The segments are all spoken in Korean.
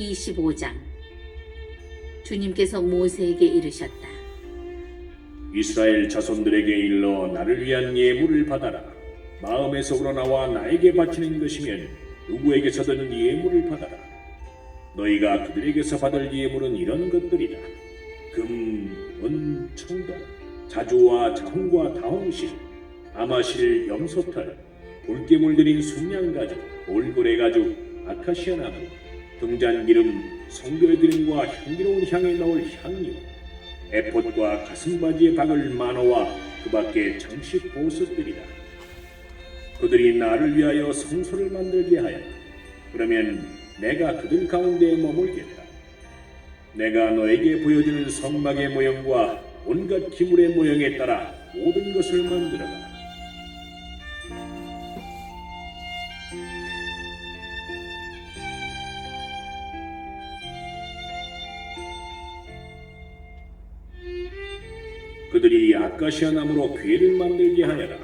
25장. 주님께서 모세에게 이르셨다. 이스라엘 자손들에게 일러 나를 위한 예물을 받아라. 마음에서 우러나와 나에게 바치는 것이면 누구에게서든 예물을 받아라. 너희가 그들에게서 받을 예물은 이런 것들이다. 금, 은, 청동, 자주와 자홍과 다홍실, 아마실, 염소털, 붉게물 들인 순양가죽, 올고래가죽, 아카시아나무, 등잔기름, 성결기름과 향기로운 향에 넣을 향유, 에봇과 가슴바지에 박을 만호와 그 밖에 장식 보석들이다. 그들이 나를 위하여 성소를 만들게 하여라. 그러면 내가 그들 가운데 머물겠다. 내가 너에게 보여주는 성막의 모형과 온갖 기물의 모형에 따라 모든 것을 만들어라. 그들이 아카시아 나무로 궤를 만들게 하여라.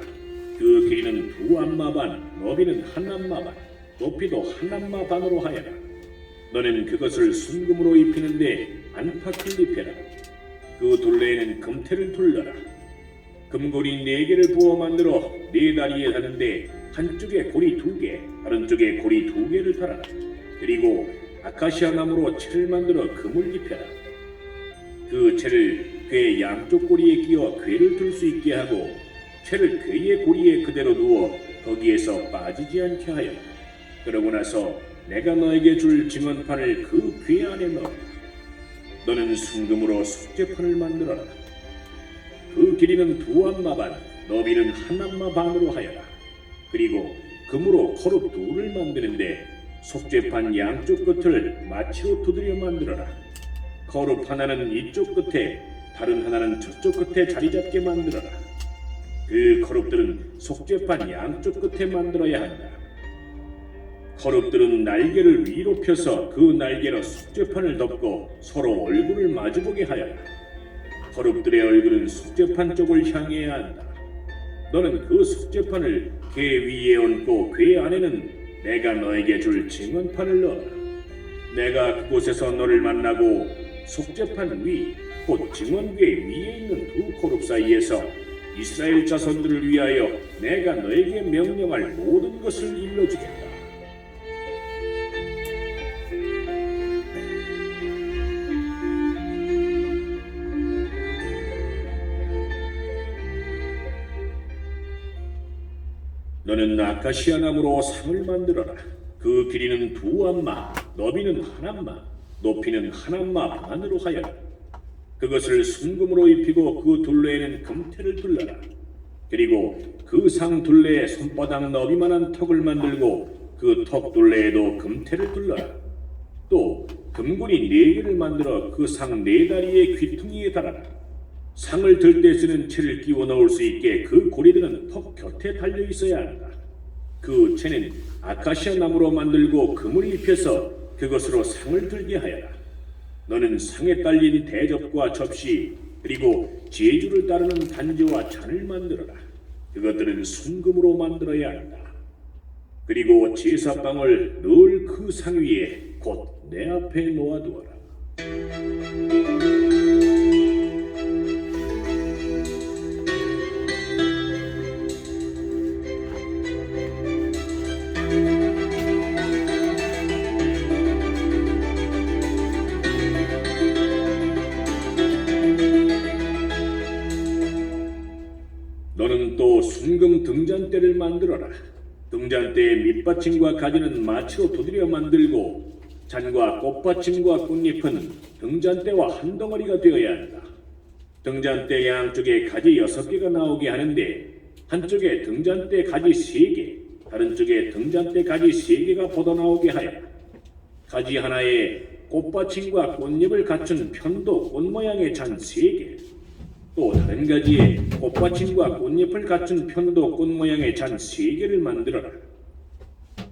그 길이는 2안마 반, 너비는 1안마 반, 높이도 1안마 반으로 하여라. 너는 그것을 순금으로 입히는데 안팎을 입혀라. 그 둘레에는 금태를 둘러라. 금고리 4개를 부어 만들어 4다리에 다는데 한쪽에 고리 2개, 다른 쪽에 고리 2개를 달아라. 그리고 아카시아 나무로 채를 만들어 금을 입혀라. 그 채를 궤 양쪽 고리에 끼워 궤를 둘 수 있게 하고 채를 궤의 고리에 그대로 두어 거기에서 빠지지 않게 하여 그러고 나서 내가 너에게 줄 증언판을 그 궤 안에 넣어. 너는 순금으로 속죄판을 만들어라. 그 길이는 2안마 반, 너비는 1안마 반으로 하여라. 그리고 금으로 거룩 2를 만드는데 속죄판 양쪽 끝을 마치로 두드려 만들어라. 거룩 하나는 이쪽 끝에, 다른 하나는 저쪽 끝에 자리 잡게 만들어라. 그 거룩들은 속죄판 양쪽 끝에 만들어야 한다. 거룩들은 날개를 위로 펴서 그 날개로 속죄판을 덮고 서로 얼굴을 마주보게 하여라. 거룩들의 얼굴은 속죄판 쪽을 향해야 한다. 너는 그 속죄판을 궤 위에 얹고 궤 안에는 내가 너에게 줄 증언판을 넣어라. 내가 그곳에서 너를 만나고 속죄판 위, 곧 증언궤 위에 있는 2 거룩 사이에서 이스라엘 자손들을 위하여 내가 너에게 명령할 모든 것을 일러주겠다. 너는 아카시아 나무로 상을 만들어라. 그 길이는 2안마, 너비는 1안마, 높이는 1안마 반으로 하여라. 그것을 순금으로 입히고 그 둘레에는 금태를 둘러라. 그리고 그 상 둘레에 손바닥 너비만한 턱을 만들고 그 턱 둘레에도 금태를 둘러라. 또 금고리 4개를 만들어 그 상 4다리의 귀퉁이에 달아라. 상을 들 때 쓰는 채를 끼워 넣을 수 있게 그 고리들은 턱 곁에 달려 있어야 한다. 그 채는 아카시아 나무로 만들고 금을 입혀서 그것으로 상을 들게 하여라. 너는 상에 딸린 대접과 접시 그리고 제주를 따르는 단지와 잔을 만들어라. 그것들은 순금으로 만들어야 한다. 그리고 제사빵을 늘 그 상 위에 곧 내 앞에 놓아두어라. 너는 또 순금 등잔대를 만들어라. 등잔대의 밑받침과 가지는 마치로 두드려 만들고 잔과 꽃받침과 꽃잎은 등잔대와 한 덩어리가 되어야 한다. 등잔대 양쪽에 가지 6개가 나오게 하는데 한쪽에 등잔대 가지 3개, 다른 쪽에 등잔대 가지 3개가 뻗어나오게 하여라. 가지 하나에 꽃받침과 꽃잎을 갖춘 편도 꽃 모양의 잔 3개, 또 다른 가지에 꽃받침과 꽃잎을 갖춘 편도 꽃 모양의 잔 3개를 만들어라.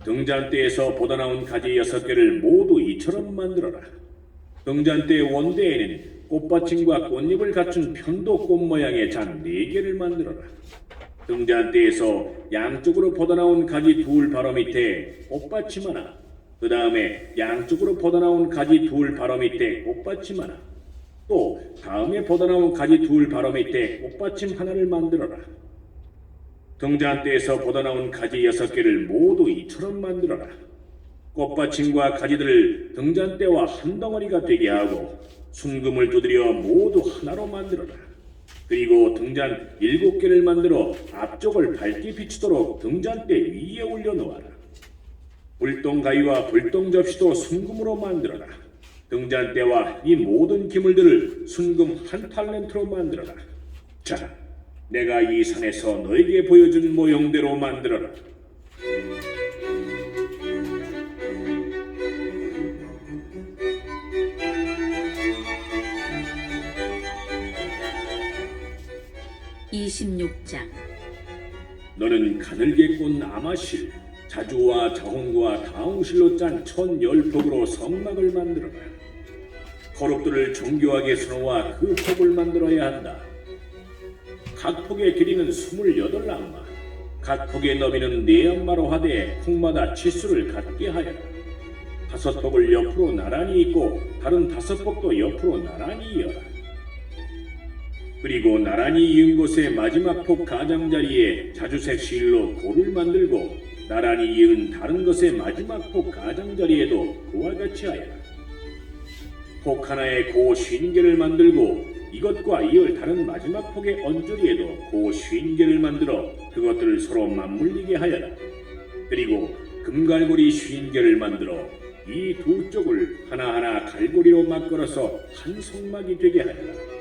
등잔대에서 뻗어나온 가지 6개를 모두 이처럼 만들어라. 등잔대 원대에는 꽃받침과 꽃잎을 갖춘 편도 꽃 모양의 잔 4개를 만들어라. 등잔대에서 양쪽으로 뻗어나온 가지 둘 바로 밑에 꽃받침 하나, 그 다음에 양쪽으로 뻗어나온 가지 둘 바로 밑에 꽃받침 하나, 또 다음에 뻗어나온 가지 둘 바로 밑에 꽃받침 하나를 만들어라. 등잔대에서 뻗어나온 가지 6개를 모두 이처럼 만들어라. 꽃받침과 가지들을 등잔대와 한 덩어리가 되게 하고 순금을 두드려 모두 하나로 만들어라. 그리고 등잔 7개를 만들어 앞쪽을 밝게 비추도록 등잔대 위에 올려놓아라. 불똥가위와 불똥접시도 순금으로 만들어라. 등잔대와 이 모든 기물들을 순금 한 탈렌트로 만들어라. 자, 내가 이 산에서 너에게 보여준 모형대로 만들어라. (26장) 너는 가늘게 꼰 아마실, 자주와 자홍과 다홍실로 짠 1010폭으로 성막을 만들어라. 거룩들을 정교하게 수놓아 그 폭을 만들어야 한다. 각 폭의 길이는 28안마, 각 폭의 너비는 4안마로 하되 폭마다 치수를 같게 하여라. 5폭을 옆으로 나란히 잇고 다른 5폭도 옆으로 나란히 이어라. 그리고 나란히 이은 곳의 마지막 폭 가장자리에 자주색 실로 고를 만들고 나란히 이은 다른 것의 마지막 폭 가장자리에도 그와 같이 하여라. 폭 하나에 고 50개를 만들고 이것과 이을 다른 마지막 폭의 언저리에도 고 50개를 만들어 그것들을 서로 맞물리게 하여라. 그리고 금갈고리 50개를 만들어 이 두 쪽을 하나하나 갈고리로 맞걸어서 한 성막이 되게 하여라.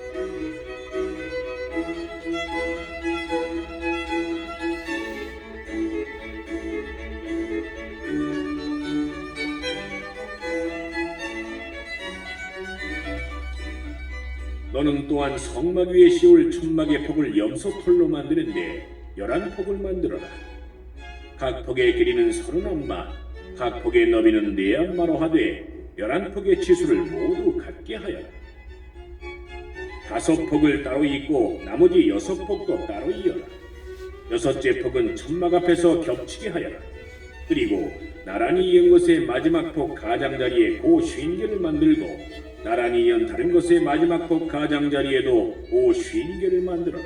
너는 또한 성막 위에 씌울 천막의 폭을 염소털로 만드는데 11폭을 만들어라. 각 폭의 길이는 30안마, 각 폭의 너비는 4안마로 하되 11폭의 치수를 모두 같게 하여라. 5폭을 따로 잇고 나머지 6폭도 따로 이어라. 6째 폭은 천막 앞에서 겹치게 하여라. 그리고 나란히 이은 것의 마지막 폭 가장자리에 고 50개를 만들고 나란히 이은 다른 것의 마지막 폭 가장자리에도 고 50개를 만들어라.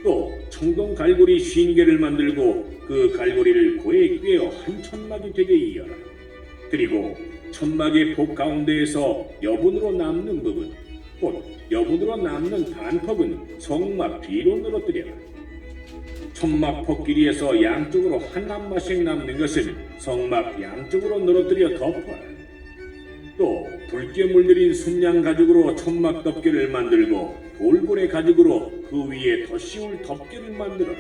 또 청동 갈고리 50개를 만들고 그 갈고리를 고에 꿰어 한 천막이 되게 이어라. 그리고 천막의 폭 가운데에서 여분으로 남는 부분, 곧 여분으로 남는 반폭은 성막 뒤로 늘어뜨려라. 천막 폭 길이에서 양쪽으로 한 안마씩 남는 것은 성막 양쪽으로 늘어뜨려 덮어라. 또 붉게 물들인 순양 가죽으로 천막 덮개를 만들고 돌고래 가죽으로 그 위에 더 씌울 덮개를 만들어라.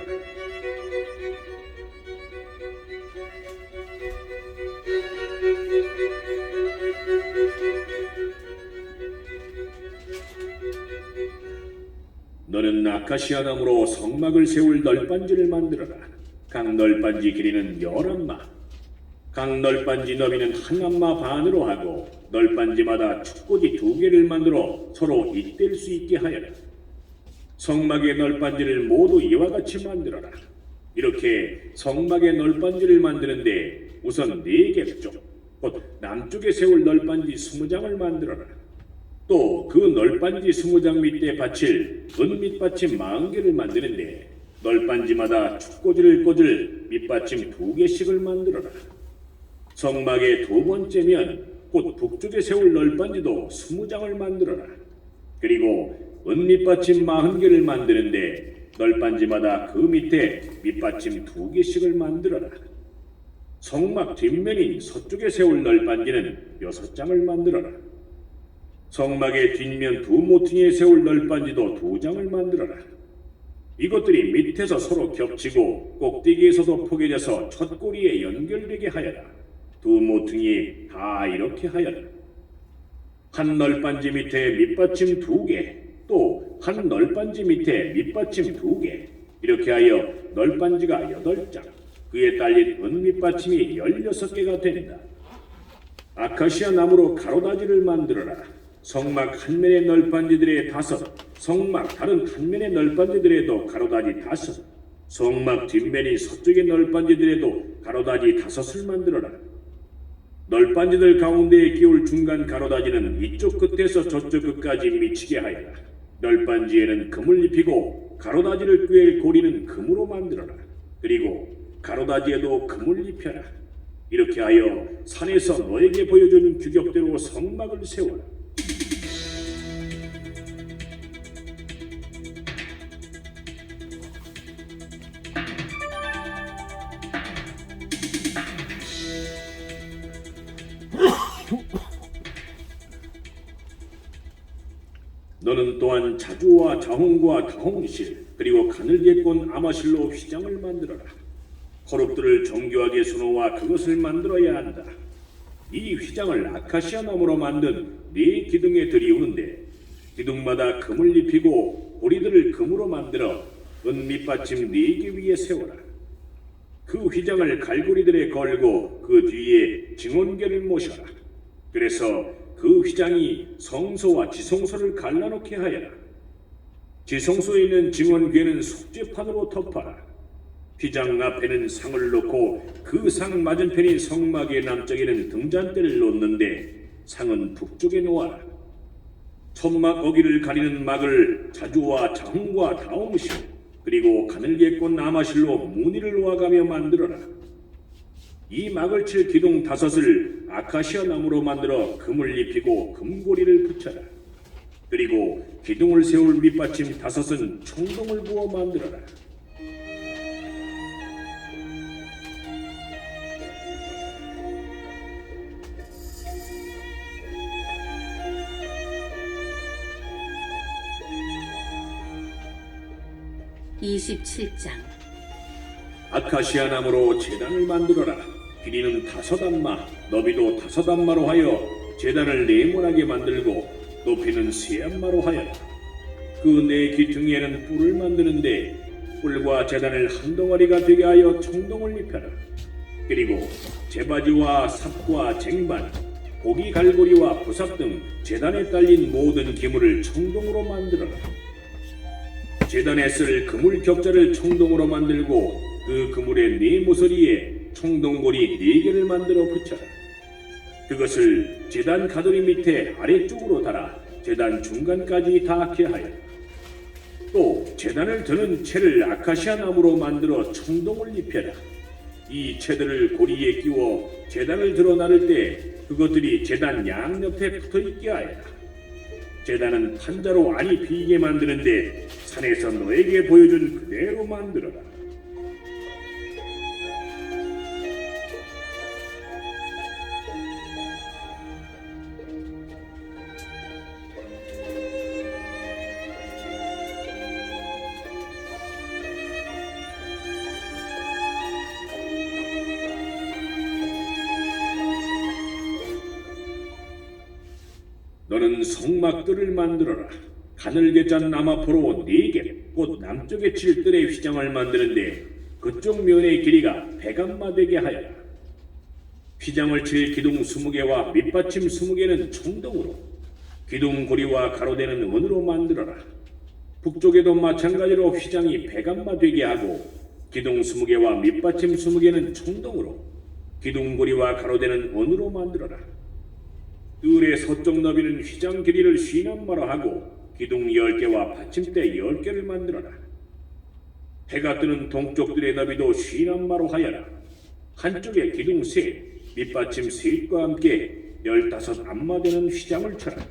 너는 아카시아 나무로 성막을 세울 널빤지를 만들어라. 각 널빤지 길이는 10안마, 각 널빤지 너비는 1안마 반으로 하고 널빤지마다 축꽂이 2개를 만들어 서로 잇댈 수 있게 하여라. 성막의 널빤지를 모두 이와 같이 만들어라. 이렇게 성막의 널빤지를 만드는데 우선 4개 쪽, 곧 남쪽에 세울 널빤지 20장을 만들어라. 또 그 널빤지 20장 밑에 받칠 은 밑받침 40개를 만드는데 널빤지마다 축꽂이를 꽂을 밑받침 2개씩을 만들어라. 성막의 2번째면 곧 북쪽에 세울 널빤지도 20장을 만들어라. 그리고 은 밑받침 40개를 만드는데 널빤지마다 그 밑에 밑받침 2개씩을 만들어라. 성막 뒷면인 서쪽에 세울 널빤지는 6장을 만들어라. 성막의 뒷면 2모퉁이에 세울 널빤지도 2장을 만들어라. 이것들이 밑에서 서로 겹치고 꼭대기에서도 포개져서 첫 꼬리에 연결되게 하여라. 2모퉁이 다 이렇게 하여라. 한 널빤지 밑에 밑받침 2개, 또 한 널빤지 밑에 밑받침 2개, 이렇게 하여 널빤지가 8장, 그에 딸린 은 밑받침이 16개가 된다. 아카시아 나무로 가로다지를 만들어라. 성막 한 면의 널빤지들의 5, 성막 다른 한 면의 널빤지들에도 가로다지 5, 성막 뒷면이 서쪽의 널빤지들에도 가로다지 5을 만들어라. 널빤지들 가운데에 끼울 중간 가로다지는 이쪽 끝에서 저쪽 끝까지 미치게 하여라. 널빤지에는 금을 입히고 가로다지를 꿰일 고리는 금으로 만들어라. 그리고 가로다지에도 금을 입혀라. 이렇게 하여 산에서 너에게 보여준 규격대로 성막을 세워라. 너는 또한 자주와 자홍과 다홍실 그리고 가늘게꼰 아마실로 휘장을 만들어라. 거룩들을 정교하게 수놓아 그것을 만들어야 한다. 이 휘장을 아카시아 나무로 만든 네 기둥에 들이우는데 기둥마다 금을 입히고 고리들을 금으로 만들어 은 밑받침 4개 위에 세워라. 그 휘장을 갈고리들에 걸고 그 뒤에 증언궤를 모셔라. 그래서 그 휘장이 성소와 지성소를 갈라놓게 하여라. 지성소에 있는 증언궤는 속죄판으로 덮어라. 휘장 앞에는 상을 놓고 그 상 맞은편인 성막의 남쪽에는 등잔대를 놓는데 상은 북쪽에 놓아라. 천막 어기를 가리는 막을 자주와 자홍과 다홍실 그리고 가늘게꼰 아마실로 무늬를 놓아가며 만들어라. 이 막을 칠 기둥 5을 아카시아 나무로 만들어 금을 입히고 금고리를 붙여라. 그리고 기둥을 세울 밑받침 5은 청동을 부어 만들어라. (27장) 아카시아 나무로 제단을 만들어라. 길이는 5안마, 너비도 5안마로 하여 제단을 네모나게 만들고 높이는 3안마로 하여라. 그 네 귀퉁이에는 뿔을 만드는데 뿔과 제단을 한 덩어리가 되게 하여 청동을 입혀라. 그리고 제바지와 삽과 쟁반, 고기 갈고리와 부삽 등 제단에 딸린 모든 기물을 청동으로 만들어라. 제단에 쓸 그물 격자를 청동으로 만들고 그 그물의 네 모서리에 청동고리 4개를 만들어 붙여라. 그것을 제단 가돌이 밑에 아래쪽으로 달아 제단 중간까지 닿게 하여라. 또 제단을 드는 채를 아카시아 나무로 만들어 청동을 입혀라. 이 채들을 고리에 끼워 제단을 들어 나를 때 그것들이 제단 양옆에 붙어있게 하여라. 제단은 판자로 안이 비게 만드는데 산에서 너에게 보여준 그대로 만들어라. 너는 성막들을 만들어라. 가늘게 짠 나마포로 4개, 곧 남쪽에 칠 뜰의 휘장을 만드는데 그쪽 면의 길이가 100안마 되게 하여라. 휘장을 칠 기둥 20개와 밑받침 20개는 청동으로, 기둥 고리와 가로대는 은으로 만들어라. 북쪽에도 마찬가지로 휘장이 100안마 되게 하고 기둥 20개와 밑받침 20개는 청동으로, 기둥 고리와 가로대는 은으로 만들어라. 뜰의 서쪽 너비는 휘장 길이를 50안마로 하고 기둥 10개와 받침대 10개를 만들어라. 해가 뜨는 동쪽 뜰의 너비도 50안마로 하여라. 한쪽에 기둥 3, 밑받침 3과 함께 15안마 되는 휘장을 쳐라.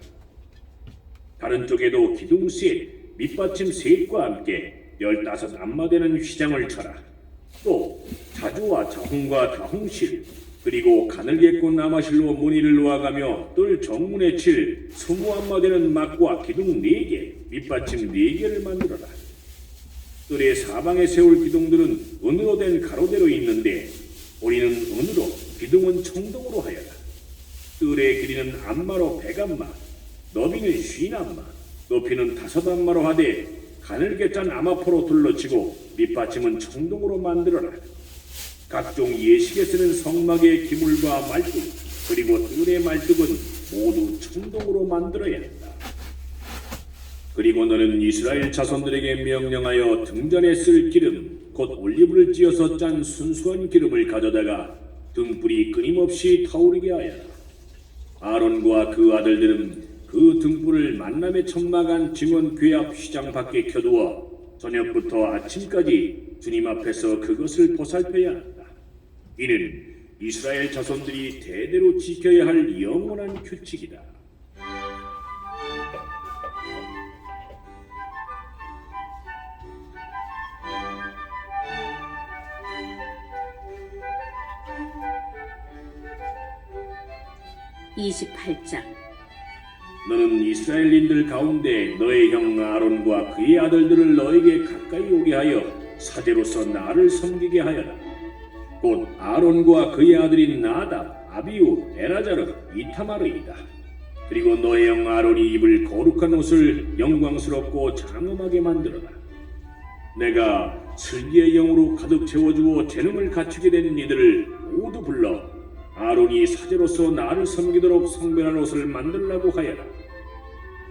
다른 쪽에도 기둥 3, 밑받침 3과 함께 15안마 되는 휘장을 쳐라. 또 자주와 자홍과 다홍실 그리고 가늘게꼰 나마실로 무늬를 놓아가며 뜰 정문에 칠 20안마 되는 막과 기둥 4개, 밑받침 4개를 만들어라. 뜰의 사방에 세울 기둥들은 은으로 된 가로대로 있는데 고리는 은으로, 기둥은 청동으로 하여라. 뜰의 길이는 안마로 100안마, 너비는 50안마, 높이는 5안마로 하되 가늘게 짠 아마포로 둘러치고 밑받침은 청동으로 만들어라. 각종 예식에 쓰는 성막의 기물과 말뚝 그리고 뜰의 말뚝은 모두 청동으로 만들어야 한다. 그리고 너는 이스라엘 자손들에게 명령하여 등잔에 쓸 기름 곧 올리브를 찧어서 짠 순수한 기름을 가져다가 등불이 끊임없이 타오르게 하여라. 아론과 그 아들들은 그 등불을 만남의 천막안 증언 궤 앞 휘장 밖에 켜두어 저녁부터 아침까지 주님 앞에서 그것을 보살펴야 한다. 이는 이스라엘 자손들이 대대로 지켜야 할 영원한 규칙이다. (28장) 너는 이스라엘인들 가운데 너의 형 아론과 그의 아들들을 너에게 가까이 오게 하여 사제로서 나를 섬기게 하여라. 곧 아론과 그의 아들인 나답, 아비우, 엘아자르, 이타마르이다. 그리고 너의 형 아론이 입을 거룩한 옷을 영광스럽고 장엄하게 만들어라. 내가 슬기의 영으로 가득 채워주어 재능을 갖추게 된 이들을 모두 불러 아론이 사제로서 나를 섬기도록 성별한 옷을 만들라고 하여라.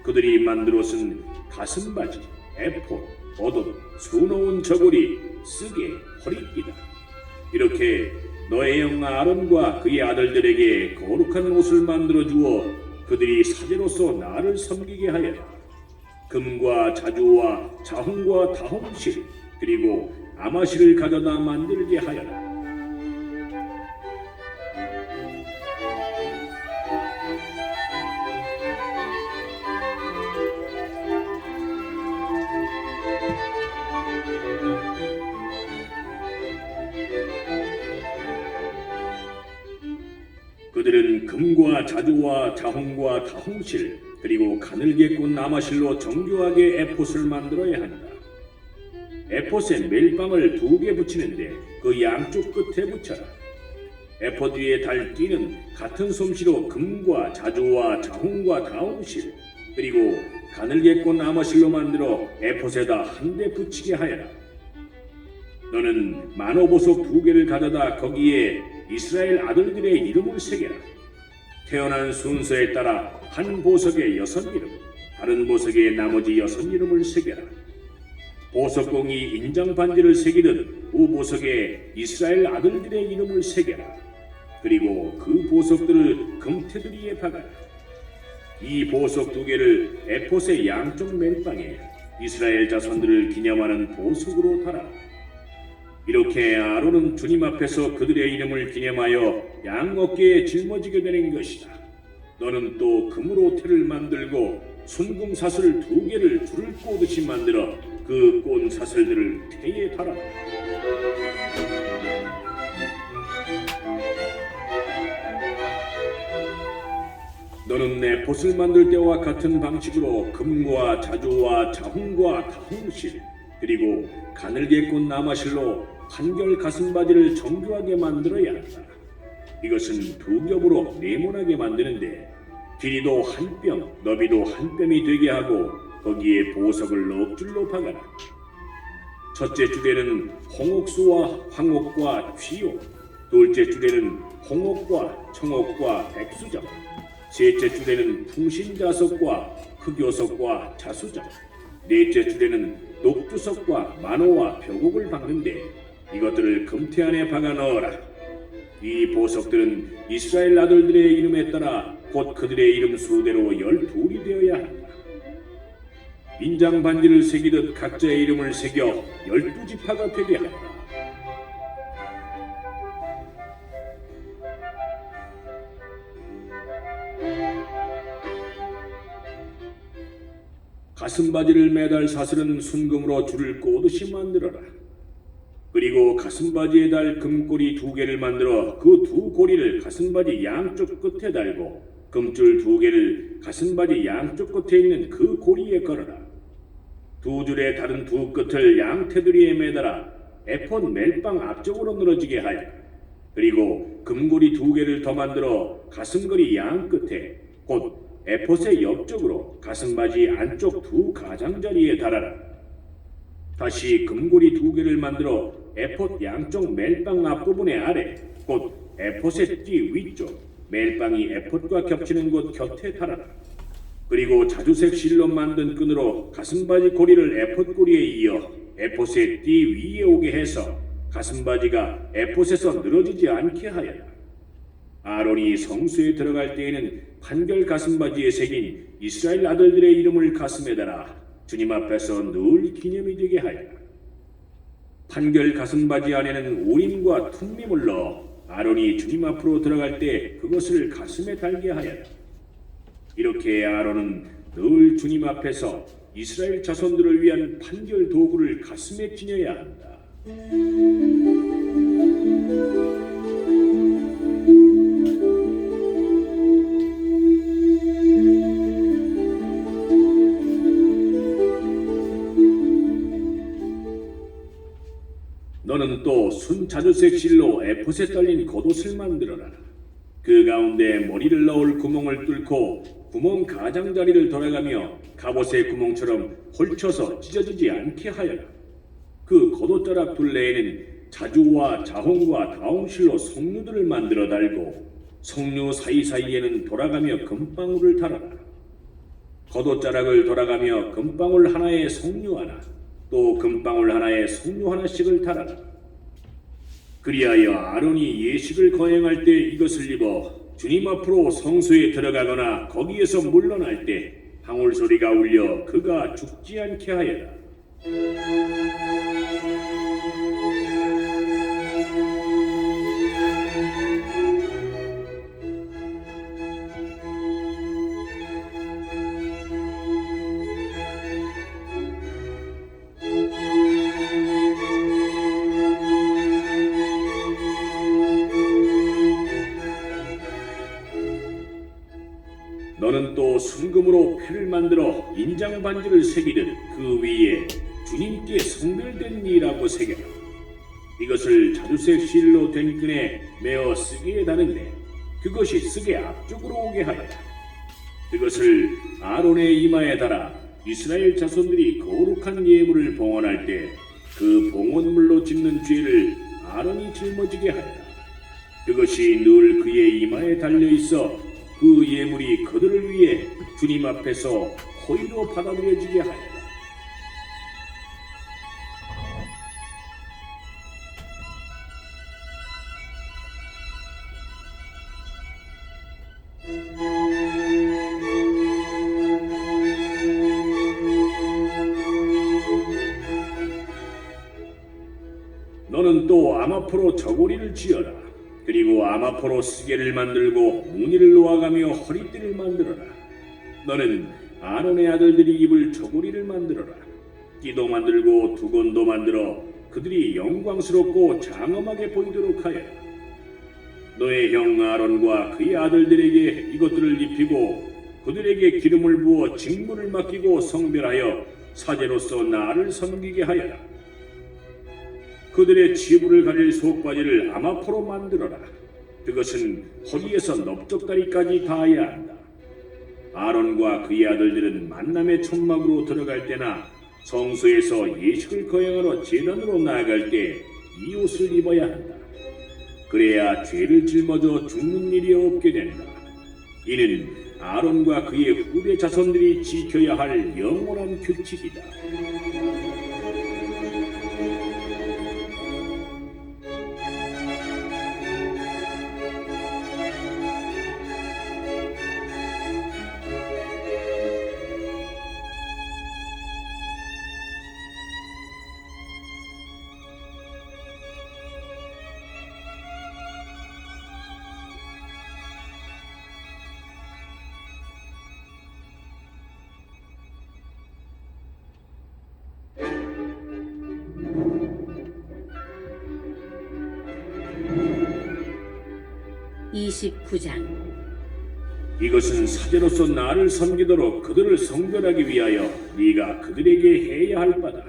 그들이 만들 옷은 가슴바지, 에봇, 겉옷, 수놓은 저고리, 쓰개, 허리띠다. 이렇게 너의 형 아론과 그의 아들들에게 거룩한 옷을 만들어 주어 그들이 사제로서 나를 섬기게 하여라. 금과 자주와 자홍과 다홍실 그리고 아마실을 가져다 만들게 하여라. 그들은 금과 자주와 자홍과 다홍실 그리고 가늘게 꾼 나마실로 정교하게 에봇을 만들어야 한다. 에봇에 멜빵을 2개 붙이는데 그 양쪽 끝에 붙여라. 에봇 위에 달 띠는 같은 솜씨로 금과 자주와 자홍과 다홍실 그리고 가늘게 꾼 나마실로 만들어 에봇에다 한 대 붙이게 하여라. 너는 만호보석 2개를 가져다 거기에 이스라엘 아들들의 이름을 새겨라. 태어난 순서에 따라 한 보석에 6이름, 다른 보석에 나머지 6이름을 새겨라. 보석공이 인장 반지를 새기듯 그 보석에 이스라엘 아들들의 이름을 새겨라. 그리고 그 보석들을 금테두리에 박아라. 이 보석 2개를 에봇의 양쪽 멜빵에 이스라엘 자손들을 기념하는 보석으로 달아라. 이렇게 아론은 주님 앞에서 그들의 이름을 기념하여 양 어깨에 짊어지게 되는 것이다. 너는 또 금으로 태를 만들고 순금 사슬 2개를 줄을 꼬듯이 만들어 그 꼰 사슬들을 태에 달아라. 너는 내 봇을 만들 때와 같은 방식으로 금과 자주와 자홍과 다홍실 그리고 가늘게 꾼 나마실로 한결 가슴바지를 정교하게 만들어야 한다. 이것은 2겹으로 네모나게 만드는데 길이도 한 뼘, 너비도 한 뼘이 되게 하고 거기에 보석을 넉 줄로 박아라. 첫째 줄에는 홍옥수와 황옥과 쥐옥, 둘째 줄에는 홍옥과 청옥과 백수정, 셋째 줄에는 풍신자석과 흑요석과 자수정, 넷째 줄에는 녹두석과 만호와 벽옥을 박는데 이것들을 금태 안에 박아 넣어라. 이 보석들은 이스라엘 아들들의 이름에 따라 곧 그들의 이름 수대로 12이 되어야 한다. 인장 반지를 새기듯 각자의 이름을 새겨 12지파가 되게 한다. 가슴바지를 매달 사슬은 순금으로 줄을 꼬듯이 만들어라. 그리고 가슴바지에 달 금꼬리 2개를 만들어 그 2고리를 가슴바지 양쪽 끝에 달고 금줄 2개를 가슴바지 양쪽 끝에 있는 그 고리에 걸어라. 2줄의 다른 2 끝을 양 테두리에 매달아 에봇 멜빵 앞쪽으로 늘어지게 하여라. 그리고 금고리 2개를 더 만들어 가슴거리 양 끝에 곧 에봇의 옆쪽으로 가슴바지 안쪽 2 가장자리에 달아라. 다시 금고리 2개를 만들어 에봇 양쪽 멜빵 앞부분의 아래 곧 에봇의 띠 위쪽 멜빵이 에봇과 겹치는 곳 곁에 달아라. 그리고 자주색 실로 만든 끈으로 가슴바지 고리를 에봇 고리에 이어 에봇의 띠 위에 오게 해서 가슴바지가 에봇에서 늘어지지 않게 하여라. 아론이 성소에 들어갈 때에는 판결 가슴바지에 새긴 이스라엘 아들들의 이름을 가슴에 달아 주님 앞에서 늘 기념이 되게 하여라. 판결 가슴바지 안에는 우림과 툼밈을 넣어 아론이 주님 앞으로 들어갈 때 그것을 가슴에 달게 하여라. 이렇게 아론은 늘 주님 앞에서 이스라엘 자손들을 위한 판결 도구를 가슴에 지녀야 한다. 너는 또 순자주색 실로 에봇에 딸린 겉옷을 만들어라. 그 가운데 머리를 넣을 구멍을 뚫고 구멍 가장자리를 돌아가며 갑옷의 구멍처럼 홀쳐서 찢어지지 않게 하여라. 그 겉옷자락 둘레에는 자주와 자홍과 다홍실로 석류들을 만들어 달고 석류 사이사이에는 돌아가며 금방울을 달아라. 겉옷자락을 돌아가며 금방울 하나에 석류 하나, 또 금방울 하나에 석류 하나씩을 달아라. 그리하여 아론이 예식을 거행할 때 이것을 입어 주님 앞으로 성소에 들어가거나 거기에서 물러날 때 방울 소리가 울려 그가 죽지 않게 하여라. 너는 또 순금으로 패를 만들어 인장 반지를 새기듯 그 위에 주님께 성별된 이라고 새겨라. 이것을 자주색 실로 된 끈에 매어 쓰개에 다는데 그것이 쓰개 앞쪽으로 오게 하여라. 그것을 아론의 이마에 달아 이스라엘 자손들이 거룩한 예물을 봉헌할 때 그 봉헌물로 짓는 죄를 아론이 짊어지게 하여라. 그것이 늘 그의 이마에 달려 있어 그 예물이 그들을 위해 주님 앞에서 호의로 받아들여지게 하여라. 너는 또 아마포로 저고리를 지어라. 그리고 아마포로 쓰개를 만들고 무늬를 놓아가며 허리띠를 만들어라. 너는 아론의 아들들이 입을 저고리를 만들어라. 띠도 만들고 두건도 만들어 그들이 영광스럽고 장엄하게 보이도록 하여라. 너의 형 아론과 그의 아들들에게 이것들을 입히고 그들에게 기름을 부어 직무를 맡기고 성별하여 사제로서 나를 섬기게 하여라. 그들의 치부를 가릴 속바지를 아마포로 만들어라. 그것은 허리에서 넓적다리까지 닿아야 한다. 아론과 그의 아들들은 만남의 천막으로 들어갈 때나 성소에서 예식을 거행하러 제단으로 나아갈 때 이 옷을 입어야 한다. 그래야 죄를 짊어져 죽는 일이 없게 된다. 이는 아론과 그의 후대 자손들이 지켜야 할 영원한 규칙이다. 이것은 사제로서 나를 섬기도록 그들을 성별하기 위하여 네가 그들에게 해야 할 바다.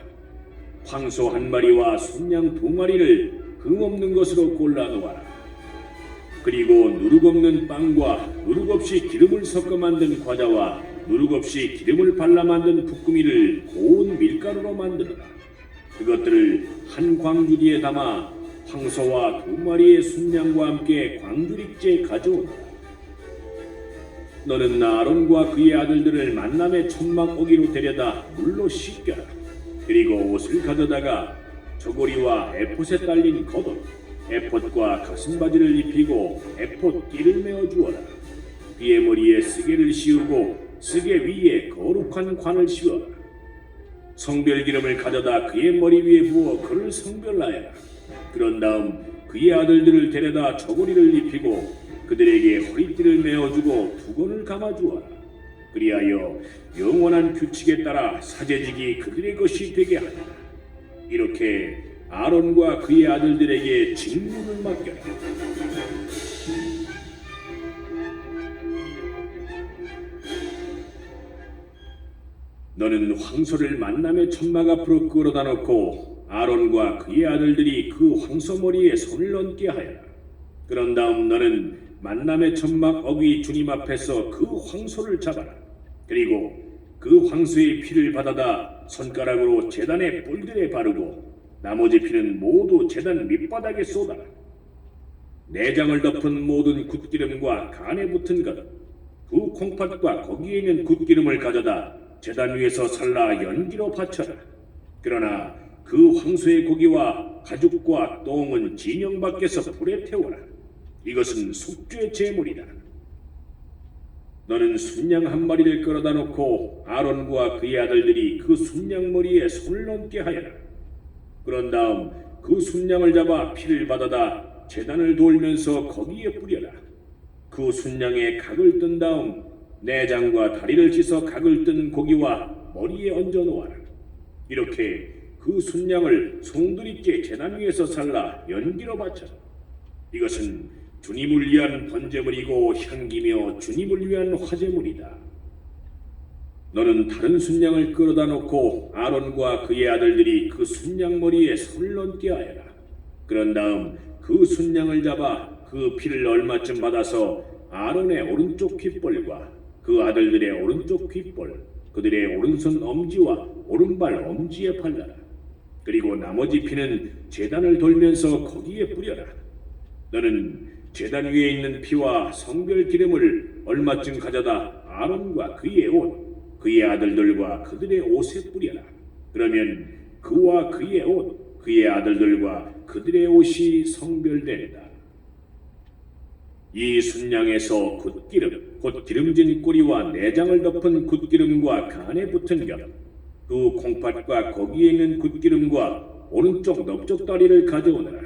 황소 한 마리와 순양 두 마리를 흠없는 것으로 골라 놓아라. 그리고 누룩 없는 빵과 누룩 없이 기름을 섞어 만든 과자와 누룩 없이 기름을 발라 만든 붓구미를 고운 밀가루로 만들어라. 그것들을 한 광주리에 담아 황소와 두 마리의 순양과 함께 광주리째 가져오라. 너는 아론과 그의 아들들을 만남의 천막 어기로 데려다 물로 씻겨라. 그리고 옷을 가져다가 저고리와 에봇에 딸린 겉옷, 에봇과 가슴바지를 입히고 에봇 띠를 메어 주어라. 그의 머리에 쓰개를 씌우고 쓰개 위에 거룩한 관을 씌워라. 성별 기름을 가져다 그의 머리 위에 부어 그를 성별하여라. 그런 다음 그의 아들들을 데려다 저고리를 입히고 그들에게 허리띠를 메어주고 두건을 감아주어라. 그리하여 영원한 규칙에 따라 사제직이 그들의 것이 되게 하여라. 이렇게 아론과 그의 아들들에게 직무를 맡겨라. 너는 황소를 만남의 천막 앞으로 끌어다 놓고 아론과 그의 아들들이 그 황소 머리에 손을 얹게 하여라. 그런 다음 너는 만남의 천막 어귀 주님 앞에서 그 황소를 잡아라. 그리고 그 황소의 피를 받아다 손가락으로 제단의 뿔들에 바르고 나머지 피는 모두 제단 밑바닥에 쏟아라. 내장을 덮은 모든 굿기름과 간에 붙은 것, 그 콩팥과 거기에 있는 굿기름을 가져다 제단 위에서 살라 연기로 바쳐라. 그러나 그 황소의 고기와 가죽과 똥은 진영 밖에서 불에 태워라. 이것은 속죄 제물이다. 너는 순양 한 마리를 끌어다 놓고 아론과 그의 아들들이 그 순양 머리에 손을 얹게 하여라. 그런 다음 그 순양을 잡아 피를 받아다 제단을 돌면서 거기에 뿌려라. 그 순양의 각을 뜬 다음 내장과 다리를 씻어 각을 뜬 고기와 머리에 얹어 놓아라. 이렇게 그 순양을 송두리째 제단 위에서 살라 연기로 바쳐라. 이것은 주님을 위한 번제물이고 향기며 주님을 위한 화제물이다. 너는 다른 순양을 끌어다 놓고 아론과 그의 아들들이 그 순양 머리에 손을 얹게 하여라. 그런 다음 그 순양을 잡아 그 피를 얼마쯤 받아서 아론의 오른쪽 귓볼과 그 아들들의 오른쪽 귓볼, 그들의 오른손 엄지와 오른발 엄지에 발라라. 그리고 나머지 피는 제단을 돌면서 거기에 뿌려라. 너는 제단 위에 있는 피와 성별 기름을 얼마쯤 가져다 아론과 그의 옷, 그의 아들들과 그들의 옷에 뿌려라. 그러면 그와 그의 옷, 그의 아들들과 그들의 옷이 성별된다. 이 순양에서 굿기름, 곧 기름진 꼬리와 내장을 덮은 굿기름과 간에 붙은 것, 그 콩팥과 거기에 있는 굿기름과 오른쪽 넓적 다리를 가져오너라.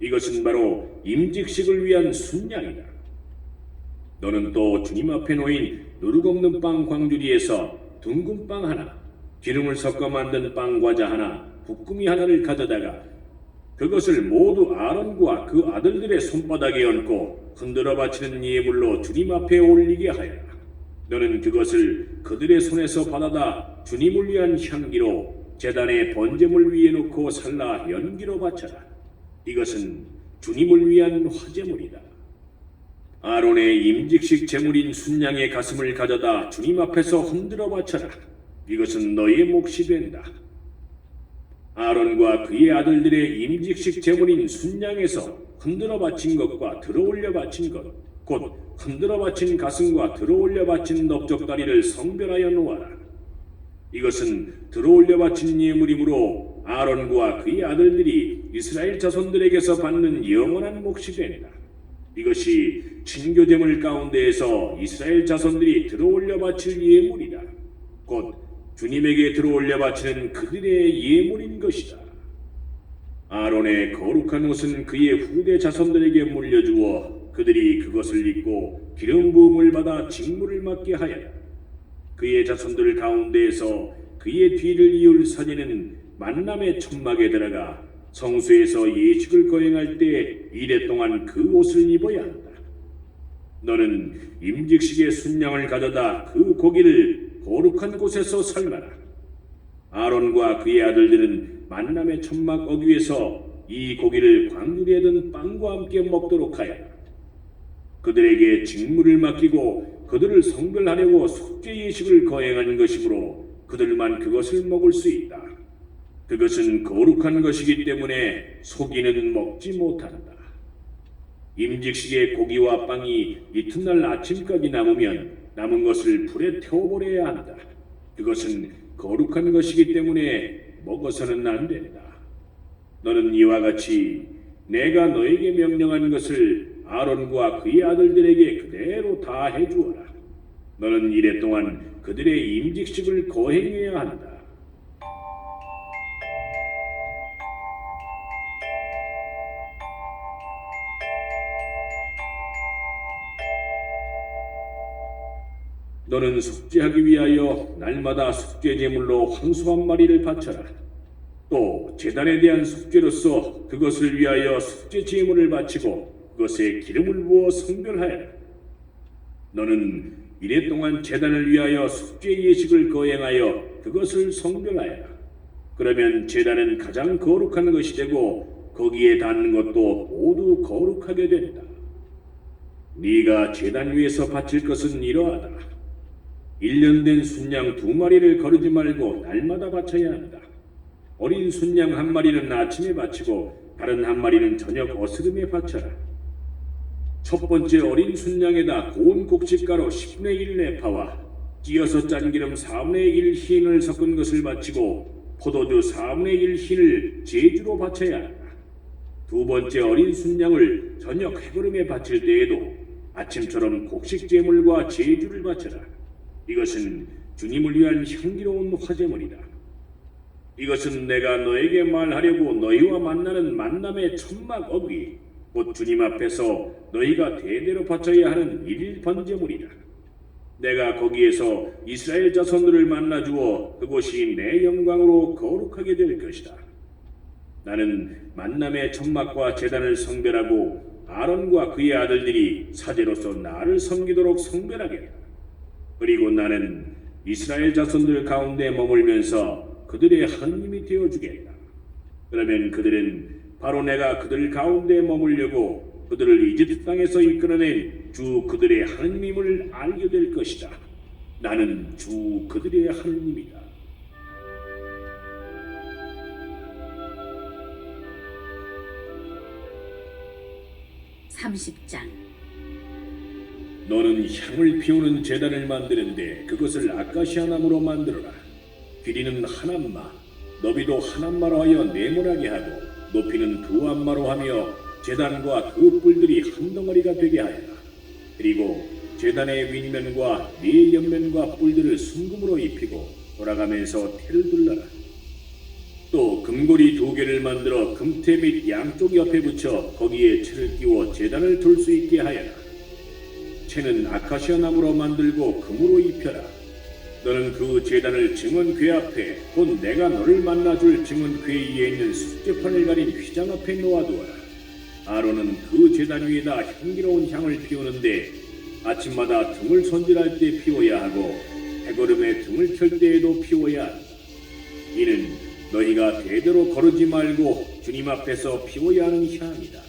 이것은 바로 임직식을 위한 순양이다. 너는 또 주님 앞에 놓인 누룩 없는 빵 광주리에서 둥근 빵 하나, 기름을 섞어 만든 빵 과자 하나, 붓구미 하나를 가져다가 그것을 모두 아론과 그 아들들의 손바닥에 얹고 흔들어 바치는 예물로 주님 앞에 올리게 하여라. 너는 그것을 그들의 손에서 받아다 주님을 위한 향기로 제단의 번제물 위에 놓고 살라 연기로 바쳐라. 이것은 주님을 위한 화제물이다. 아론의 임직식 제물인 순양의 가슴을 가져다 주님 앞에서 흔들어 바쳐라. 이것은 너의 몫이 된다. 아론과 그의 아들들의 임직식 제물인 순양에서 흔들어 바친 것과 들어올려 바친 것, 곧 흔들어 바친 가슴과 들어올려 바친 넓적다리를 성별하여 놓아라. 이것은 들어올려 바친 예물이므로 아론과 그의 아들들이 이스라엘 자손들에게서 받는 영원한 몫이 된다. 이것이 친교제물 가운데에서 이스라엘 자손들이 들어올려 바칠 예물이다. 곧 주님에게 들어올려 바치는 그들의 예물인 것이다. 아론의 거룩한 옷은 그의 후대 자손들에게 물려주어 그들이 그것을 입고 기름 부음을 받아 직무를 맡게 하여라. 그의 자손들 가운데에서 그의 뒤를 이을 선인은 만남의 천막에 들어가 성수에서 예식을 거행할 때 이래 동안 그 옷을 입어야 한다. 너는 임직식의 순양을 가져다 그 고기를 거룩한 곳에서 삶아라. 아론과 그의 아들들은 만남의 천막 어귀에서 이 고기를 광주리에 든 빵과 함께 먹도록 하여라. 그들에게 직무를 맡기고 그들을 성별하려고 속죄 예식을 거행한 것이므로 그들만 그것을 먹을 수 있다. 그것은 거룩한 것이기 때문에 소기는 먹지 못한다. 임직식의 고기와 빵이 이튿날 아침까지 남으면 남은 것을 불에 태워버려야 한다. 그것은 거룩한 것이기 때문에 먹어서는 안 된다. 너는 이와 같이 내가 너에게 명령한 것을 아론과 그의 아들들에게 그대로 다 해주어라. 너는 이래 동안 그들의 임직식을 거행해야 한다. 너는 속죄하기 위하여 날마다 속죄 제물로 황소 한 마리를 바쳐라. 또 제단에 대한 속죄로서 그것을 위하여 속죄 제물을 바치고 그것에 기름을 부어 성별하여라. 너는 이래 동안 제단을 위하여 속죄 예식을 거행하여 그것을 성별하여라. 그러면 제단은 가장 거룩한 것이 되고 거기에 닿는 것도 모두 거룩하게 된다. 네가 제단 위에서 바칠 것은 이러하다. 1년 된 순양 2마리를 거르지 말고 날마다 바쳐야 한다. 어린 순양 1마리는 아침에 바치고 다른 1마리는 저녁 어스름에 바쳐라. 첫 번째 어린 순양에다 고운 곡식가루 10분의 1 내파와 찧어서 짠 기름 4분의 1 흰을 섞은 것을 바치고 포도주 4분의 1 흰을 제주로 바쳐야 한다. 두 번째 어린 순양을 저녁 해거름에 바칠 때에도 아침처럼 곡식 제물과 제주를 바쳐라. 이것은 주님을 위한 향기로운 화제물이다. 이것은 내가 너에게 말하려고 너희와 만나는 만남의 천막 어귀 곧 주님 앞에서 너희가 대대로 바쳐야 하는 일일 번제물이다. 내가 거기에서 이스라엘 자손들을 만나 주어 그곳이 내 영광으로 거룩하게 될 것이다. 나는 만남의 천막과 제단을 성별하고 아론과 그의 아들들이 사제로서 나를 섬기도록 성별하겠다. 그리고 나는 이스라엘 자손들 가운데 머물면서 그들의 하느님이 되어주겠다. 그러면 그들은 바로 내가 그들 가운데 머물려고 그들을 이집트 땅에서 이끌어낸 주 그들의 하느님임을 알게 될 것이다. 나는 주 그들의 하느님이다. (30장) 너는 향을 피우는 제단을 만드는데 그것을 아카시아 나무로 만들어라. 길이는 1암마, 너비도 1암마로 하여 네모나게 하고 높이는 2암마로 하며 제단과 그 뿔들이 한 덩어리가 되게 하여라. 그리고 제단의 윗면과 네 옆면과 뿔들을 순금으로 입히고 돌아가면서 테를 둘러라. 또 금고리 2개를 만들어 금테 및 양쪽 옆에 붙여 거기에 채를 끼워 제단을 둘 수 있게 하여라. 채는 아카시아 나무로 만들고 금으로 입혀라. 너는 그 제단을 증언궤 앞에 곧 내가 너를 만나줄 증언궤 위에 있는 속죄판을 가린 휘장 앞에 놓아두어라. 아론은 그 제단 위에다 향기로운 향을 피우는데 아침마다 등을 손질할 때 피워야 하고 해거름에 등을 켤 때에도 피워야 한다. 이는 너희가 대대로 거르지 말고 주님 앞에서 피워야 하는 향이다.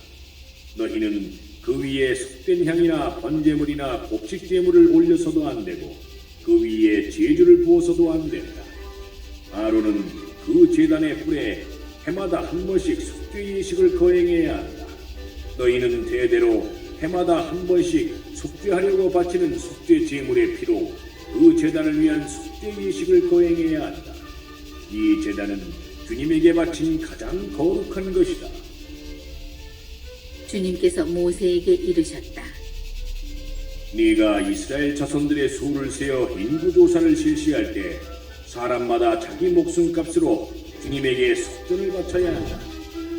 너희는 그 위에 속된 향이나 번제물이나 곡식제물을 올려서도 안 되고 그 위에 제주를 부어서도 안 된다. 아론은 그 제단의 뿔에 해마다 한 번씩 속죄 예식을 거행해야 한다. 너희는 대대로 해마다 한 번씩 속죄하려고 바치는 속죄 제물의 피로 그 제단을 위한 속죄 예식을 거행해야 한다. 이 제단은 주님에게 바친 가장 거룩한 것이다. 주님께서 모세에게 이르셨다. 네가 이스라엘 자손들의 수를 세어 인구조사를 실시할 때 사람마다 자기 목숨값으로 주님에게 속전을 바쳐야 한다.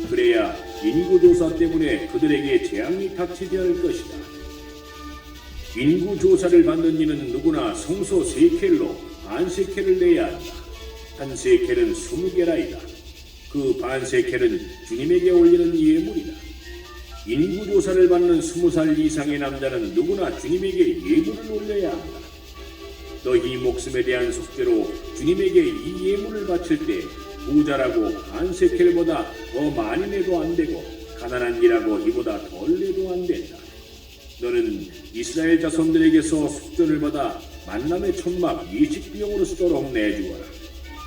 그래야 인구조사 때문에 그들에게 재앙이 닥치지 않을 것이다. 인구조사를 받는 이는 누구나 성소 3켈로 반세켈을 내야 한다. 한 세켈은 20개라이다. 그 반세켈은 주님에게 올리는 예물이다. 인구조사를 받는 20살 이상의 남자는 누구나 주님에게 예물을 올려야 한다. 너희 목숨에 대한 속죄로 주님에게 이 예물을 바칠 때 부자라고 반세켈보다 더 많이 내도 안 되고 가난한 이라고 이보다 덜 내도 안 된다. 너는 이스라엘 자손들에게서 속전을 받아 만남의 천막 예식비용으로 쓰도록 내주어라.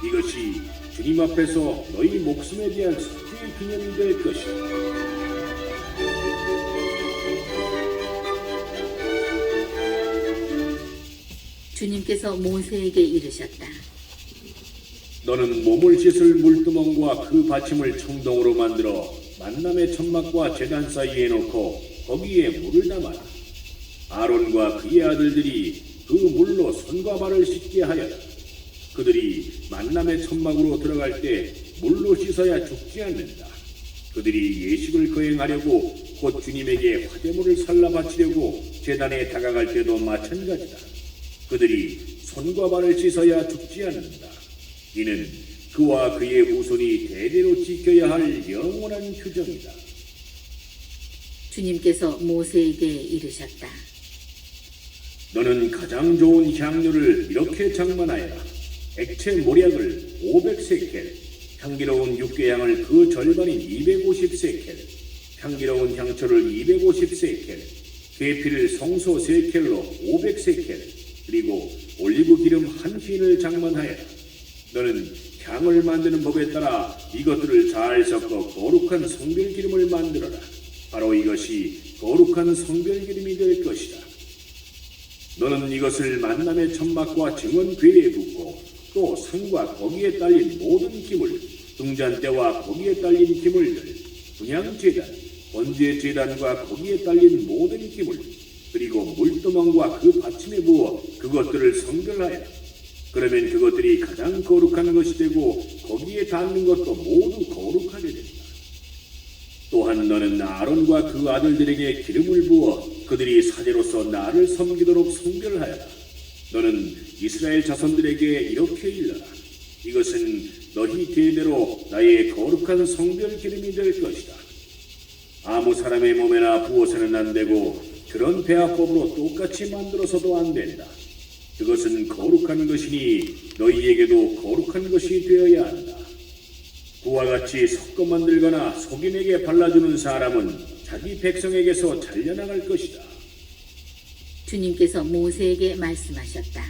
이것이 주님 앞에서 너희 목숨에 대한 속죄의 기념이 될 것이다. 주님께서 모세에게 이르셨다. 너는 몸을 씻을 물두멍과 그 받침을 청동으로 만들어 만남의 천막과 제단 사이에 놓고 거기에 물을 담아라. 아론과 그의 아들들이 그 물로 손과 발을 씻게 하여라. 그들이 만남의 천막으로 들어갈 때 물로 씻어야 죽지 않는다. 그들이 예식을 거행하려고 곧 주님에게 화제물을 살라 바치려고 제단에 다가갈 때도 마찬가지다. 그들이 손과 발을 씻어야 죽지 않는다. 이는 그와 그의 후손이 대대로 지켜야 할 영원한 규정이다. 주님께서 모세에게 이르셨다. 너는 가장 좋은 향료를 이렇게 장만하여라. 액체 모략을 500세켈, 향기로운 육개향을 그 절반인 250세켈, 향기로운 향초를 250세켈, 계피를 성소 3켈로 500세켈, 그리고 올리브 기름 한 흰을 장만하여라. 너는 향을 만드는 법에 따라 이것들을 잘 섞어 거룩한 성별 기름을 만들어라. 바로 이것이 거룩한 성별 기름이 될 것이다. 너는 이것을 만남의 천막과 증언궤에 붓고 또 상과 거기에 딸린 모든 기물, 등잔대와 거기에 딸린 기물들, 분향제단, 번제제단과 거기에 딸린 모든 기물, 그리고 물두멍과 그 받침에 부어 그것들을 성별하여라. 그러면 그것들이 가장 거룩한 것이 되고 거기에 닿는 것도 모두 거룩하게 된다. 또한 너는 아론과 그 아들들에게 기름을 부어 그들이 사제로서 나를 섬기도록 성별하여라. 너는 이스라엘 자손들에게 이렇게 일러라. 이것은 너희 대대로 나의 거룩한 성별 기름이 될 것이다. 아무 사람의 몸에나 부어서는 안 되고 그런 배합법으로 똑같이 만들어서도 안 된다. 그것은 거룩한 것이니 너희에게도 거룩한 것이 되어야 한다. 그와 같이 섞어 만들거나 속인에게 발라주는 사람은 자기 백성에게서 잘려나갈 것이다. 주님께서 모세에게 말씀하셨다.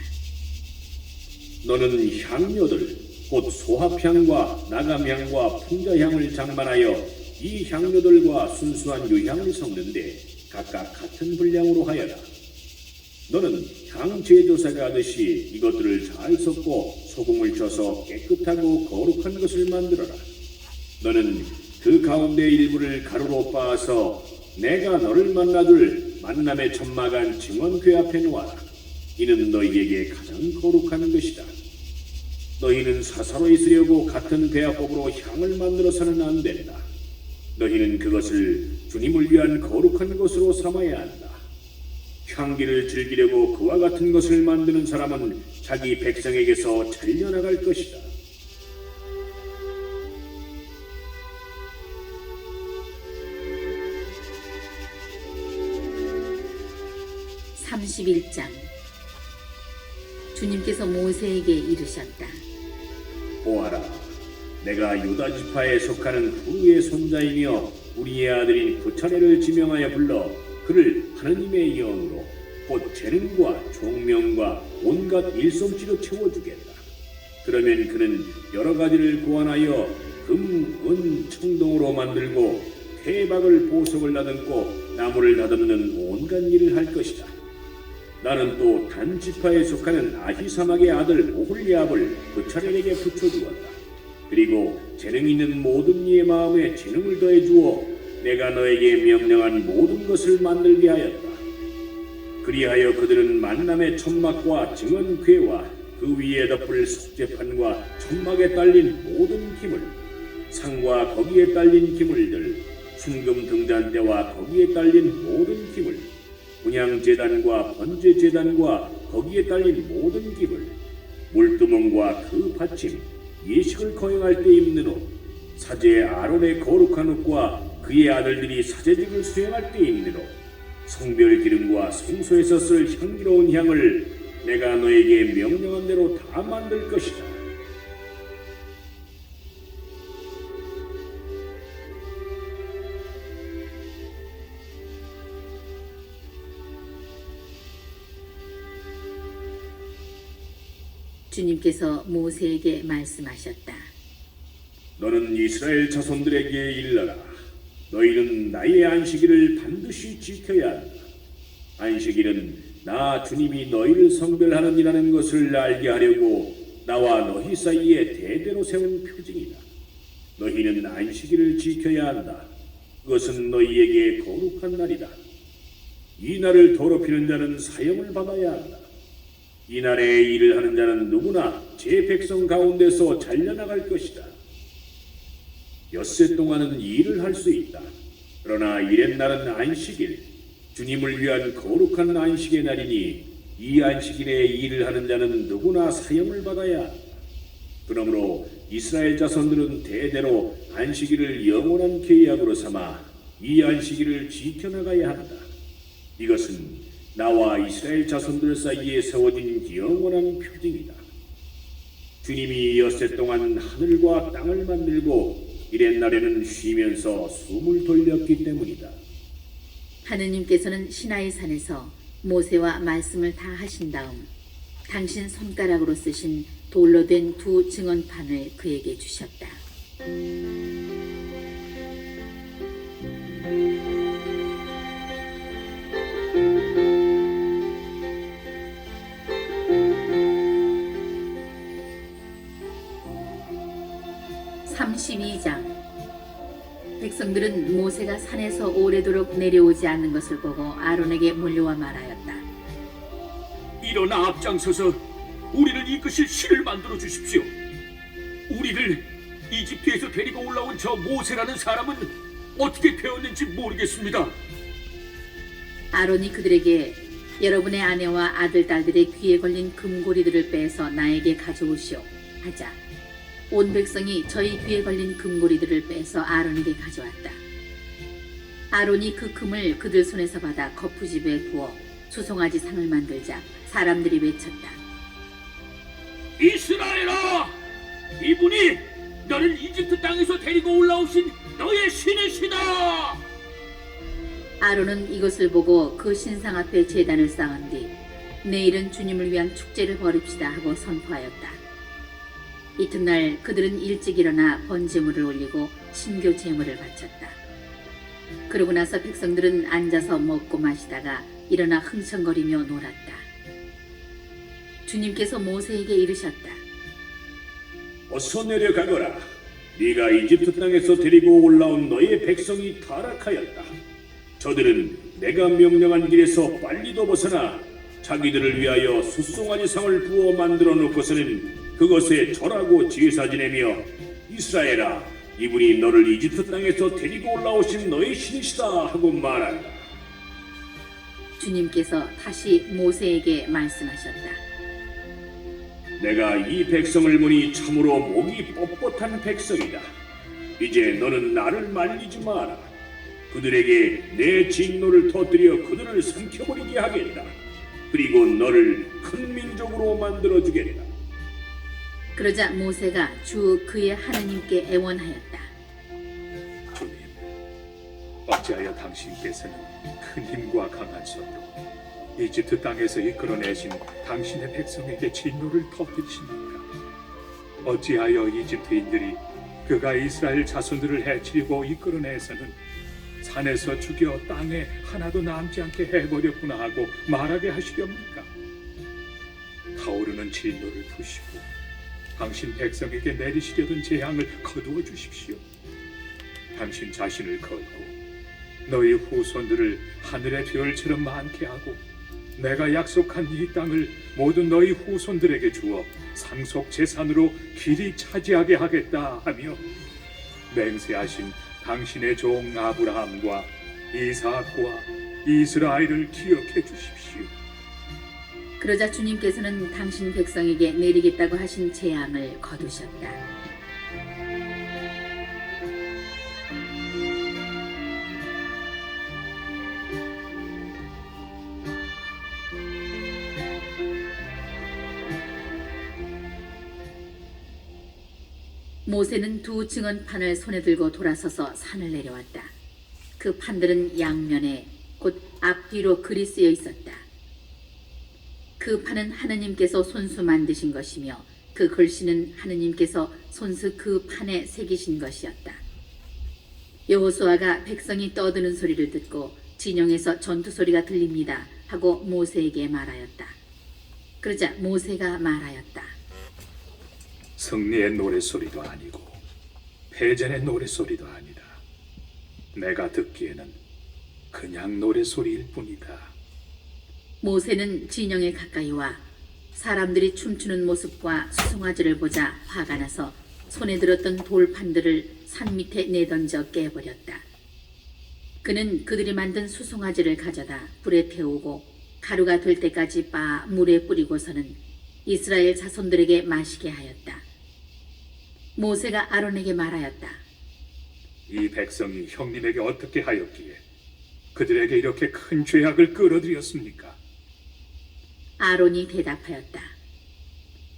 너는 향료들, 곧 소합향과 나감향과 풍자향을 장만하여 이 향료들과 순수한 유향을 섞는데 각각 같은 분량으로 하여라. 너는 향 제조사가 하듯이 이것들을 잘 섞고 소금을 쳐서 깨끗하고 거룩한 것을 만들어라. 너는 그 가운데 일부를 가루로 빻아서 내가 너를 만나줄 만남의 천막안 증언궤 앞에 놓아라. 이는 너희에게 가장 거룩한 것이다. 너희는 사사로 있으려고 같은 배합법으로 향을 만들어서는 안 된다. 너희는 그것을 주님을 위한 거룩한 것으로 삼아야 한다. 향기를 즐기려고 그와 같은 것을 만드는 사람은 자기 백성에게서 잘려나갈 것이다. (31장) 주님께서 모세에게 이르셨다. 보아라, 내가 유다 지파에 속하는 후루의 손자이며 우리의 아들인 구차례를 지명하여 불러 그를 하느님의 영으로 곧 재능과 총명과 온갖 일솜씨로 채워주겠다. 그러면 그는 여러 가지를 고안하여 금, 은, 청동으로 만들고 태박을 보석을 다듬고 나무를 다듬는 온갖 일을 할 것이다. 나는 또 단 지파에 속하는 아히사막의 아들 오홀리압을 구차례에게 붙여주었다. 그리고 재능 있는 모든 이의 마음에 재능을 더해 주어 내가 너에게 명령한 모든 것을 만들게 하였다. 그리하여 그들은 만남의 천막과 증언궤와 그 위에 덮을 속죄판과 천막에 딸린 모든 기물, 상과 거기에 딸린 기물들, 순금 등잔대와 거기에 딸린 모든 기물, 분향제단과 번제제단과 거기에 딸린 모든 기물, 물두멍과 그 받침, 예식을 거행할 때 입는 옷, 사제 아론의 거룩한 옷과 그의 아들들이 사제직을 수행할 때 입는 옷, 성별 기름과 성소에서 쓸 향기로운 향을 내가 너에게 명령한 대로 다 만들 것이다. 주님께서 모세에게 말씀하셨다. 너는 이스라엘 자손들에게 일러라. 너희는 나의 안식일을 반드시 지켜야 한다. 안식일은 나 주님이 너희를 성별하느니라는 것을 알게 하려고 나와 너희 사이에 대대로 세운 표징이다. 너희는 안식일을 지켜야 한다. 그것은 너희에게 거룩한 날이다. 이 날을 더럽히는 자는 사형을 받아야 한다. 이 날에 일을 하는 자는 누구나 제 백성 가운데서 잘려나갈 것이다. 엿새 동안은 일을 할 수 있다. 그러나 이렛 날은 안식일, 주님을 위한 거룩한 안식의 날이니 이 안식일에 일을 하는 자는 누구나 사형을 받아야 한다. 그러므로 이스라엘 자손들은 대대로 안식일을 영원한 계약으로 삼아 이 안식일을 지켜나가야 한다. 이것은 나와 이스라엘 자손들 사이에 세워진 영원한 표징이다. 주님이 엿새 동안 하늘과 땅을 만들고 이렛 날에는 쉬면서 숨을 돌렸기 때문이다. 하느님께서는 시나이 산에서 모세와 말씀을 다 하신 다음 당신 손가락으로 쓰신 돌로 된 두 증언판을 그에게 주셨다. (32장) 백성들은 모세가 산에서 오래도록 내려오지 않는 것을 보고 아론에게 몰려와 말하였다. 일어나 앞장서서 우리를 이끄실 신을 만들어 주십시오. 우리를 이집트에서 데리고 올라온 저 모세라는 사람은 어떻게 되었는지 모르겠습니다. 아론이 그들에게 여러분의 아내와 아들, 딸들의 귀에 걸린 금고리들을 빼서 나에게 가져오시오 하자 온 백성이 저희 귀에 걸린 금고리들을 빼서 아론에게 가져왔다. 아론이 그 금을 그들 손에서 받아 거푸집에 부어 수송아지 상을 만들자 사람들이 외쳤다. 이스라엘아! 이분이 너를 이집트 땅에서 데리고 올라오신 너의 신이시다! 아론은 이것을 보고 그 신상 앞에 제단을 쌓은 뒤 내일은 주님을 위한 축제를 벌입시다 하고 선포하였다. 이튿날 그들은 일찍 일어나 번제물을 올리고 신교 제물을 바쳤다. 그러고 나서 백성들은 앉아서 먹고 마시다가 일어나 흥청거리며 놀았다. 주님께서 모세에게 이르셨다. 어서 내려가거라. 네가 이집트 땅에서 데리고 올라온 너의 백성이 타락하였다. 저들은 내가 명령한 길에서 빨리도 벗어나 자기들을 위하여 숫송아지 상을 부어 만들어 놓고서는 그것에 절하고 제사 지내며 이스라엘아, 이분이 너를 이집트 땅에서 데리고 올라오신 너의 신이시다 하고 말한다. 주님께서 다시 모세에게 말씀하셨다. 내가 이 백성을 보니 참으로 목이 뻣뻣한 백성이다. 이제 너는 나를 말리지 마라. 그들에게 내 진노를 터뜨려 그들을 삼켜버리게 하겠다. 그리고 너를 큰 민족으로 만들어주겠다. 그러자 모세가 주 그의 하느님께 애원하였다. 주님, 어찌하여 당신께서는 큰 힘과 강한 손으로 이집트 땅에서 이끌어내신 당신의 백성에게 진노를 터뜨리십니까? 어찌하여 이집트인들이 그가 이스라엘 자손들을 해치고 이끌어내서는 산에서 죽여 땅에 하나도 남지 않게 해버렸구나 하고 말하게 하시렵니까? 타오르는 진노를 푸시고 당신 백성에게 내리시려던 재앙을 거두어 주십시오. 당신 자신을 걸고 너희 후손들을 하늘의 별처럼 많게 하고 내가 약속한 이 땅을 모두 너희 후손들에게 주어 상속 재산으로 길이 차지하게 하겠다 하며 맹세하신 당신의 종 아브라함과 이삭과 이스라엘을 기억해 주십시오. 그러자 주님께서는 당신 백성에게 내리겠다고 하신 재앙을 거두셨다. 모세는 두 증언판을 손에 들고 돌아서서 산을 내려왔다. 그 판들은 양면에 곧 앞뒤로 글이 쓰여 있었다. 그 판은 하느님께서 손수 만드신 것이며 그 글씨는 하느님께서 손수 그 판에 새기신 것이었다. 여호수아가 백성이 떠드는 소리를 듣고 진영에서 전투 소리가 들립니다 하고 모세에게 말하였다. 그러자 모세가 말하였다. 승리의 노랫소리도 아니고 패전의 노랫소리도 아니다. 내가 듣기에는 그냥 노래소리일 뿐이다. 모세는 진영에 가까이 와 사람들이 춤추는 모습과 수송아지를 보자 화가 나서 손에 들었던 돌판들을 산 밑에 내던져 깨버렸다. 그는 그들이 만든 수송아지를 가져다 불에 태우고 가루가 될 때까지 빻아 물에 뿌리고서는 이스라엘 자손들에게 마시게 하였다. 모세가 아론에게 말하였다. 이 백성이 형님에게 어떻게 하였기에 그들에게 이렇게 큰 죄악을 끌어들였습니까? 아론이 대답하였다.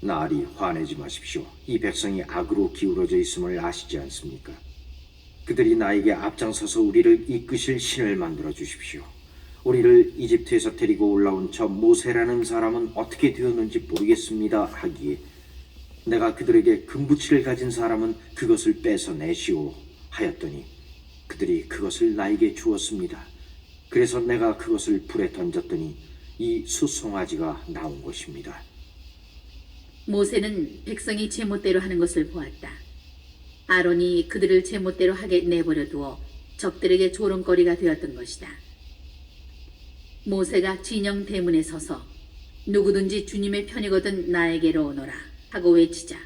나으리 화내지 마십시오. 이 백성이 악으로 기울어져 있음을 아시지 않습니까? 그들이 나에게 앞장서서 우리를 이끄실 신을 만들어 주십시오. 우리를 이집트에서 데리고 올라온 저 모세라는 사람은 어떻게 되었는지 모르겠습니다 하기에 내가 그들에게 금부치를 가진 사람은 그것을 뺏어내시오 하였더니 그들이 그것을 나에게 주었습니다. 그래서 내가 그것을 불에 던졌더니 이 수송아지가 나온 것입니다. 모세는 백성이 제멋대로 하는 것을 보았다. 아론이 그들을 제멋대로 하게 내버려 두어 적들에게 조롱거리가 되었던 것이다. 모세가 진영 대문에 서서 누구든지 주님의 편이거든 나에게로 오너라 하고 외치자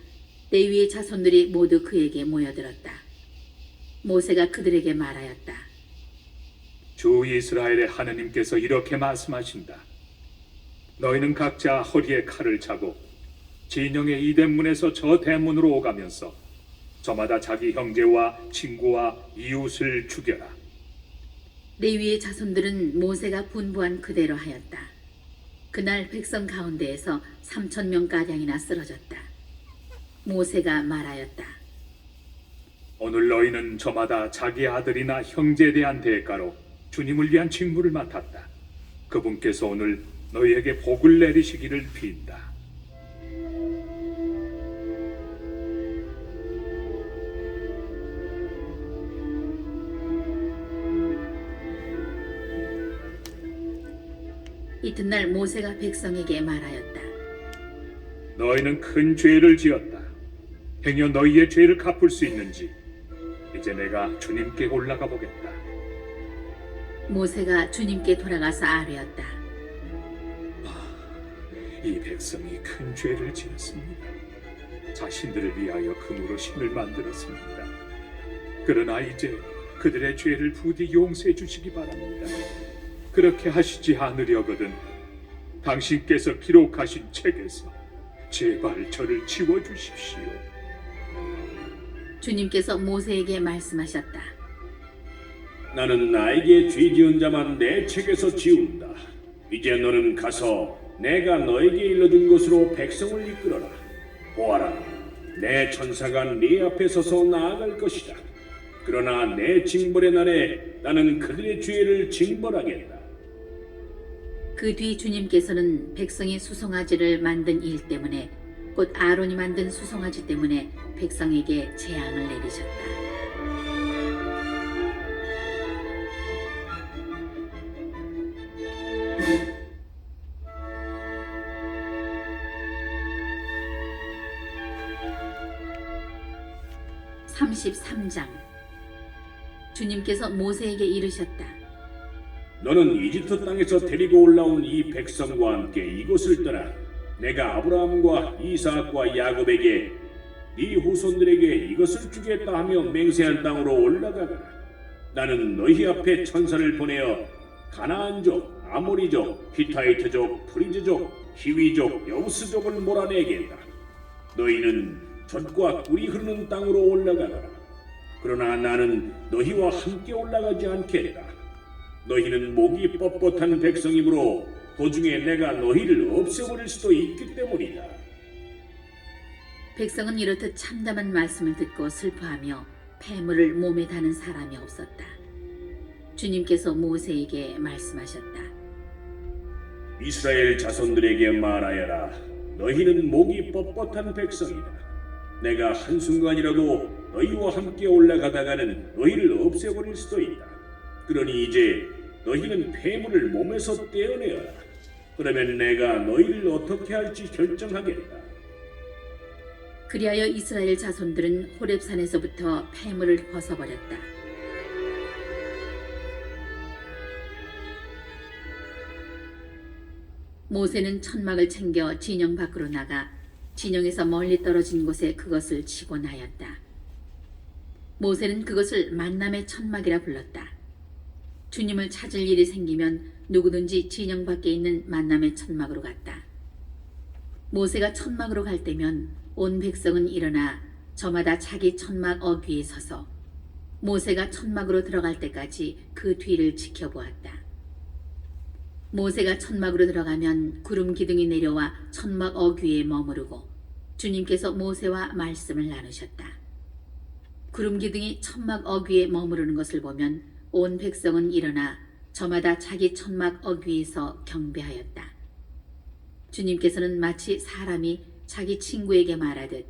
레위의 자손들이 모두 그에게 모여들었다. 모세가 그들에게 말하였다. 주 이스라엘의 하느님께서 이렇게 말씀하신다. 너희는 각자 허리에 칼을 차고 진영의 이 대문에서 저 대문으로 오가면서 저마다 자기 형제와 친구와 이웃을 죽여라. 레위의 자손들은 모세가 분부한 그대로 하였다. 그날 백성 가운데에서 3,000명가량이나 쓰러졌다. 모세가 말하였다. 오늘 너희는 저마다 자기 아들이나 형제에 대한 대가로 주님을 위한 직무를 맡았다. 그분께서 오늘 너희에게 복을 내리시기를 빈다. 이튿날 모세가 백성에게 말하였다. 너희는 큰 죄를 지었다. 행여 너희의 죄를 갚을 수 있는지 이제 내가 주님께 올라가 보겠다. 모세가 주님께 돌아가서 아뢰었다. 이 백성이 큰 죄를 지었습니다. 자신들을 위하여 금으로 신을 만들었습니다. 그러나 이제 그들의 죄를 부디 용서해 주시기 바랍니다. 그렇게 하시지 않으려거든 당신께서 기록하신 책에서 제발 저를 지워주십시오. 주님께서 모세에게 말씀하셨다. 나는 나에게 죄 지은 자만 내 책에서 지운다. 이제 너는 가서 내가 너에게 일러준 곳으로 백성을 이끌어라. 보아라, 내 천사가 네 앞에 서서 나아갈 것이다. 그러나 내 징벌의 날에 나는 그들의 죄를 징벌하겠다. 그 뒤 주님께서는 백성이 수송아지를 만든 일 때문에 곧 아론이 만든 수송아지 때문에 백성에게 재앙을 내리셨다. (33장) 주님께서 모세에게 이르셨다. 너는 이집트 땅에서 데리고 올라온 이 백성과 함께 이곳을 떠나 내가 아브라함과 이삭과 야곱에게 네 후손들에게 이것을 주겠다 하며 맹세한 땅으로 올라가거라. 나는 너희 앞에 천사를 보내어 가나안족, 아모리족, 히타이트족, 프리즈족, 히위족, 여부스족을 몰아내겠다. 너희는 젖과 꿀이 흐르는 땅으로 올라가거라. 그러나 나는 너희와 함께 올라가지 않겠다. 너희는 목이 뻣뻣한 백성이므로 도중에 내가 너희를 없애버릴 수도 있기 때문이다. 백성은 이렇듯 참담한 말씀을 듣고 슬퍼하며 폐물을 몸에 다는 사람이 없었다. 주님께서 모세에게 말씀하셨다. 이스라엘 자손들에게 말하여라. 너희는 목이 뻣뻣한 백성이다. 내가 한순간이라도 너희와 함께 올라가다가는 너희를 없애버릴 수도 있다. 그러니 이제 너희는 폐물을 몸에서 떼어내어라. 그러면 내가 너희를 어떻게 할지 결정하겠다. 그리하여 이스라엘 자손들은 호렙산에서부터 폐물을 벗어버렸다. 모세는 천막을 챙겨 진영 밖으로 나가 진영에서 멀리 떨어진 곳에 그것을 치고 나였다. 모세는 그것을 만남의 천막이라 불렀다. 주님을 찾을 일이 생기면 누구든지 진영 밖에 있는 만남의 천막으로 갔다. 모세가 천막으로 갈 때면 온 백성은 일어나 저마다 자기 천막 어귀에 서서 모세가 천막으로 들어갈 때까지 그 뒤를 지켜보았다. 모세가 천막으로 들어가면 구름 기둥이 내려와 천막 어귀에 머무르고 주님께서 모세와 말씀을 나누셨다. 구름 기둥이 천막 어귀에 머무르는 것을 보면 온 백성은 일어나 저마다 자기 천막 어귀에서 경배하였다. 주님께서는 마치 사람이 자기 친구에게 말하듯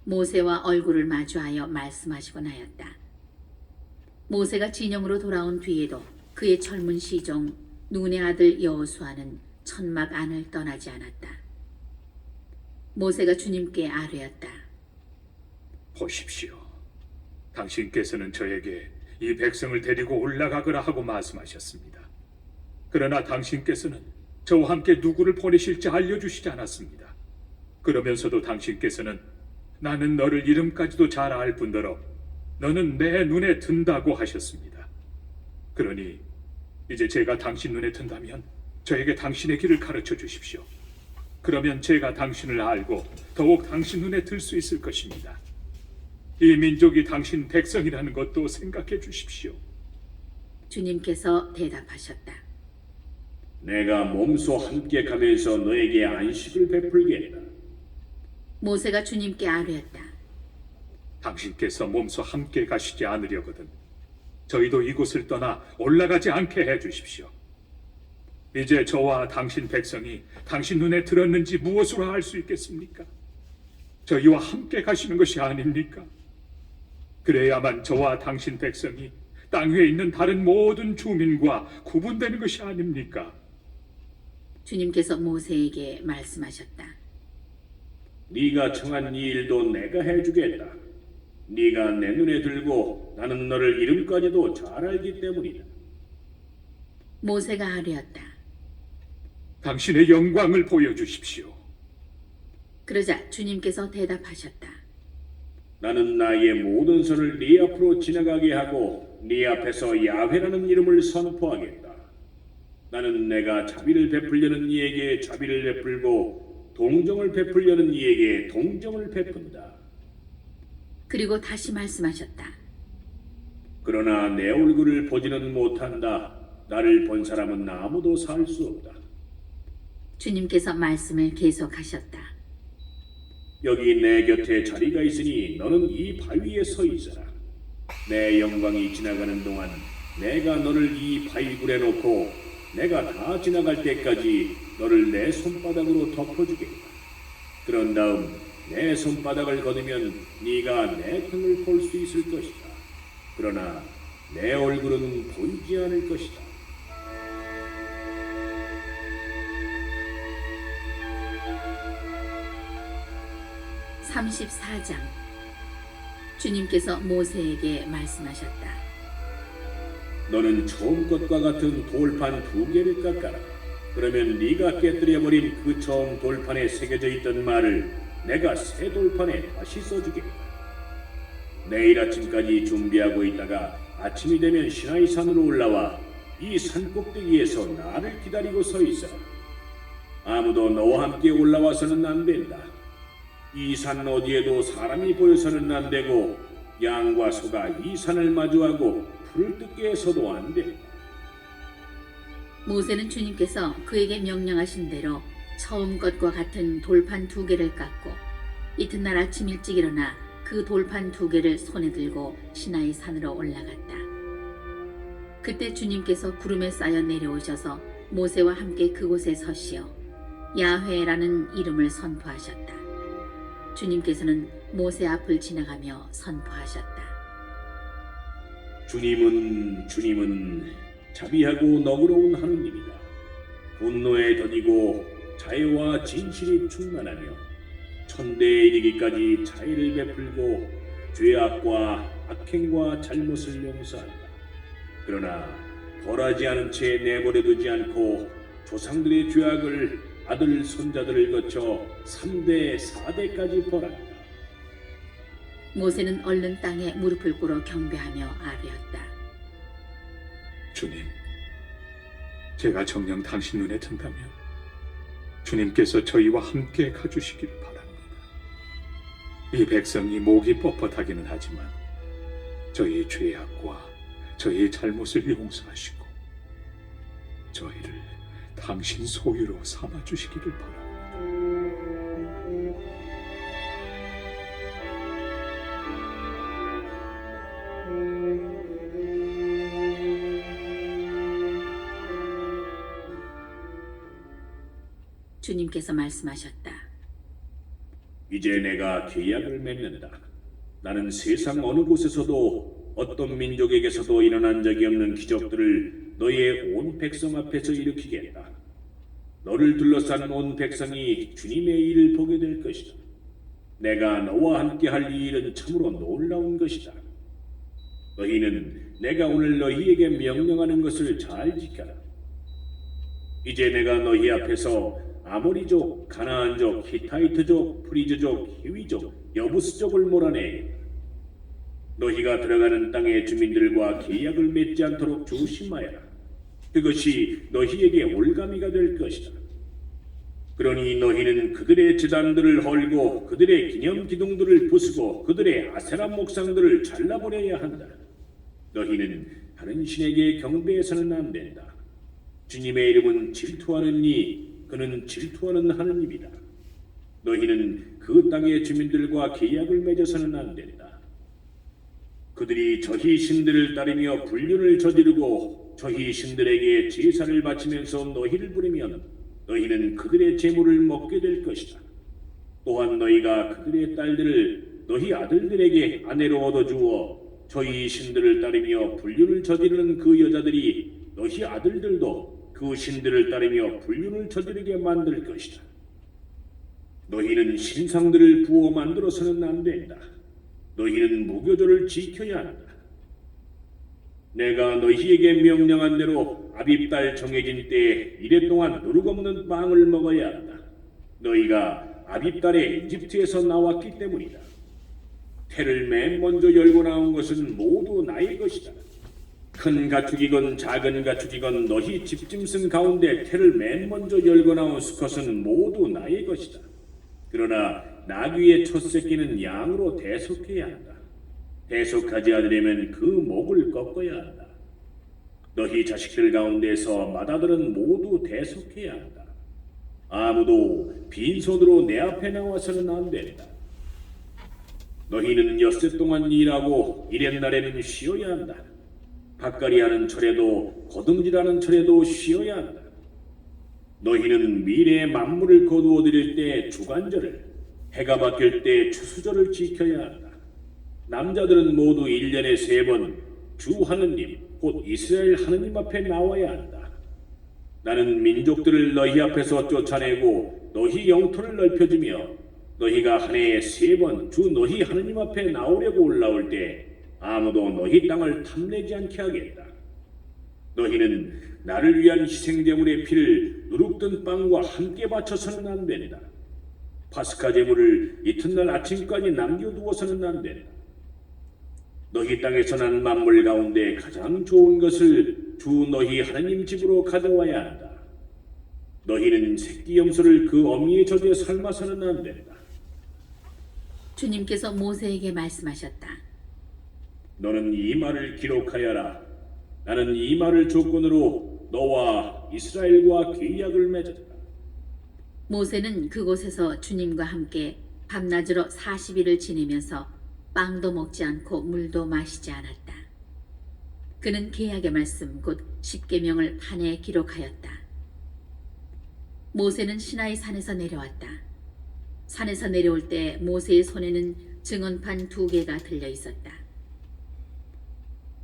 모세와 얼굴을 마주하여 말씀하시곤 하였다. 모세가 진영으로 돌아온 뒤에도 그의 젊은 시종 눈의 아들 여호수아는 천막 안을 떠나지 않았다. 모세가 주님께 아뢰었다. 보십시오. 당신께서는 저에게 이 백성을 데리고 올라가거라 하고 말씀하셨습니다. 그러나 당신께서는 저와 함께 누구를 보내실지 알려주시지 않았습니다. 그러면서도 당신께서는 나는 너를 이름까지도 잘 알 뿐더러 너는 내 눈에 든다고 하셨습니다. 그러니 이제 제가 당신 눈에 든다면 저에게 당신의 길을 가르쳐 주십시오. 그러면 제가 당신을 알고 더욱 당신 눈에 들 수 있을 것입니다. 이 민족이 당신 백성이라는 것도 생각해 주십시오. 주님께서 대답하셨다. 내가 몸소 함께 가면서 너에게 안식을 베풀겠다. 모세가 주님께 아뢰었다. 당신께서 몸소 함께 가시지 않으려거든 저희도 이곳을 떠나 올라가지 않게 해 주십시오. 이제 저와 당신 백성이 당신 눈에 들었는지 무엇으로 알 수 있겠습니까? 저희와 함께 가시는 것이 아닙니까? 그래야만 저와 당신 백성이 땅 위에 있는 다른 모든 주민과 구분되는 것이 아닙니까? 주님께서 모세에게 말씀하셨다. 네가 청한 이 일도 내가 해주겠다. 네가 내 눈에 들고 나는 너를 이름까지도 잘 알기 때문이다. 모세가 아뢰었다. 당신의 영광을 보여주십시오. 그러자 주님께서 대답하셨다. 나는 나의 모든 선을 네 앞으로 지나가게 하고 네 앞에서 야훼라는 이름을 선포하겠다. 나는 내가 자비를 베풀려는 이에게 자비를 베풀고 동정을 베풀려는 이에게 동정을 베푼다. 그리고 다시 말씀하셨다. 그러나 내 얼굴을 보지는 못한다. 나를 본 사람은 아무도 살 수 없다. 주님께서 말씀을 계속하셨다. 여기 내 곁에 자리가 있으니 너는 이 바위에 서 있어라. 내 영광이 지나가는 동안 내가 너를 이 바위굴에 놓고 내가 다 지나갈 때까지 너를 내 손바닥으로 덮어주겠다. 그런 다음 내 손바닥을 거두면 네가 내 등을 볼 수 있을 것이다. 그러나 내 얼굴은 보이지 않을 것이다. (34장) 주님께서 모세에게 말씀하셨다. 너는 처음 것과 같은 돌판 2개를 깎아라. 그러면 네가 깨뜨려버린 그 처음 돌판에 새겨져 있던 말을 내가 새 돌판에 다시 써주겠다. 내일 아침까지 준비하고 있다가 아침이 되면 시나이 산으로 올라와 이 산 꼭대기에서 나를 기다리고 서 있어라. 아무도 너와 함께 올라와서는 안 된다. 이 산 어디에도 사람이 보여서는 안 되고 양과 소가 이 산을 마주하고 풀을 뜯게 해서도 안 된다. 모세는 주님께서 그에게 명령하신 대로 처음 것과 같은 돌판 2개를 깎고 이튿날 아침 일찍 일어나 그 돌판 2개를 손에 들고 시나이 산으로 올라갔다. 그때 주님께서 구름에 쌓여 내려오셔서 모세와 함께 그곳에 서시어 야훼라는 이름을 선포하셨다. 주님께서는 모세 앞을 지나가며 선포하셨다. 주님은 자비하고 너그러운 하느님이다. 분노에 더디고 자애와 진실이 충만하며 천대에 이르기까지 자애를 베풀고 죄악과 악행과 잘못을 용서한다. 그러나 벌하지 않은 채 내버려두지 않고 조상들의 죄악을 아들 손자들을 거쳐 3대 4대까지 벌한다. 모세는 얼른 땅에 무릎을 꿇어 경배하며 아뢰었다. 주님, 제가 정녕 당신 눈에 든다면 주님께서 저희와 함께 가주시기를 바랍니다. 이 백성이 목이 뻣뻣하기는 하지만 저희의 죄악과 저희의 잘못을 용서하시고 저희를 당신 소유로 삼아주시기를 바랍니다. 주님께서 말씀하셨다. 이제 내가 계약을 맺는다. 나는 세상 어느 곳에서도 어떤 민족에게서도 일어난 적이 없는 기적들을 너희의 온 백성 앞에서 일으키겠다. 너를 둘러싼 온 백성이 주님의 일을 보게 될 것이다. 내가 너와 함께 할 이 일은 참으로 놀라운 것이다. 너희는 내가 오늘 너희에게 명령하는 것을 잘 지켜라. 이제 내가 너희 앞에서 아모리족, 가나안족, 히타이트족, 프리즈족, 히위족, 여부스족을 몰아내 너희가 들어가는 땅의 주민들과 계약을 맺지 않도록 조심하여라. 그것이 너희에게 올가미가 될 것이다. 그러니 너희는 그들의 제단들을 헐고 그들의 기념 기둥들을 부수고 그들의 아세라 목상들을 잘라버려야 한다. 너희는 다른 신에게 경배해서는 안 된다. 주님의 이름은 질투하는 이, 그는 질투하는 하느님이다. 너희는 그 땅의 주민들과 계약을 맺어서는 안 된다. 그들이 저희 신들을 따르며 불륜을 저지르고 저희 신들에게 제사를 바치면서 너희를 부르면 너희는 그들의 재물을 먹게 될 것이다. 또한 너희가 그들의 딸들을 너희 아들들에게 아내로 얻어주어 저희 신들을 따르며 불륜을 저지르는 그 여자들이 너희 아들들도 그 신들을 따르며 불륜을 저지르게 만들 것이다. 너희는 신상들을 부어 만들어서는 안 된다. 너희는 무교절을 지켜야 한다. 내가 너희에게 명령한 대로 아빕달 정해진 때에 이래 동안 누룩 없는 빵을 먹어야 한다. 너희가 아빕달에 이집트에서 나왔기 때문이다. 태를 맨 먼저 열고 나온 것은 모두 나의 것이다. 큰 가축이건 작은 가축이건 너희 집짐승 가운데 태를 맨 먼저 열고 나온 수컷은 모두 나의 것이다. 그러나 나귀의 첫 새끼는 양으로 대속해야 한다. 대속하지 않으려면 그 목을 꺾어야 한다. 너희 자식들 가운데서 맏아들은 모두 대속해야 한다. 아무도 빈손으로 내 앞에 나와서는 안 된다. 너희는 엿새 동안 일하고 이렛 날에는 쉬어야 한다. 밭갈이하는 철에도 거둥질하는 철에도 쉬어야 한다. 너희는 미래의 만물을 거두어 드릴 때 주간절을, 해가 바뀔 때 추수절을 지켜야 한다. 남자들은 모두 1년에 3번 주 하느님 곧 이스라엘 하느님 앞에 나와야 한다. 나는 민족들을 너희 앞에서 쫓아내고 너희 영토를 넓혀주며 너희가 한 해에 3번 주 너희 하느님 앞에 나오려고 올라올 때 아무도 너희 땅을 탐내지 않게 하겠다. 너희는 나를 위한 희생제물의 피를 누룩든 빵과 함께 바쳐서는 안 된다. 파스카 제물을 이튿날 아침까지 남겨두어서는 안 된다. 너희 땅에서 난 만물 가운데 가장 좋은 것을 주 너희 하나님 집으로 가져와야 한다. 너희는 새끼 염소를 그 어미의 젖에 삶아서는 안 된다. 주님께서 모세에게 말씀하셨다. 너는 이 말을 기록하여라. 나는 이 말을 조건으로 너와 이스라엘과 계약을 맺었다. 모세는 그곳에서 주님과 함께 밤낮으로 40일을 지내면서 빵도 먹지 않고 물도 마시지 않았다. 그는 계약의 말씀 곧 십계명을 판에 기록하였다. 모세는 시나이 산에서 내려왔다. 산에서 내려올 때 모세의 손에는 증언판 2개가 들려 있었다.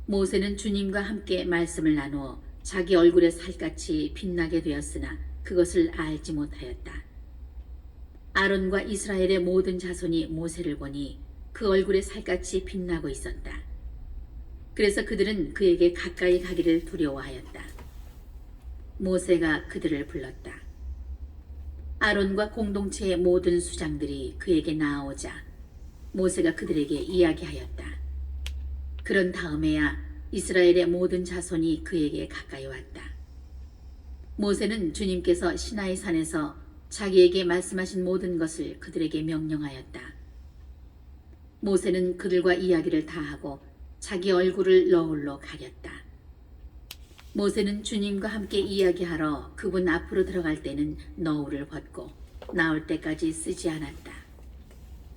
모세는 주님과 함께 말씀을 나누어 자기 얼굴에 살같이 빛나게 되었으나 그것을 알지 못하였다. 아론과 이스라엘의 모든 자손이 모세를 보니 그 얼굴에 살같이 빛나고 있었다. 그래서 그들은 그에게 가까이 가기를 두려워하였다. 모세가 그들을 불렀다. 아론과 공동체의 모든 수장들이 그에게 나아오자 모세가 그들에게 이야기하였다. 그런 다음에야 이스라엘의 모든 자손이 그에게 가까이 왔다. 모세는 주님께서 시나이 산에서 자기에게 말씀하신 모든 것을 그들에게 명령하였다. 모세는 그들과 이야기를 다하고 자기 얼굴을 너울로 가렸다. 모세는 주님과 함께 이야기하러 그분 앞으로 들어갈 때는 너울을 벗고 나올 때까지 쓰지 않았다.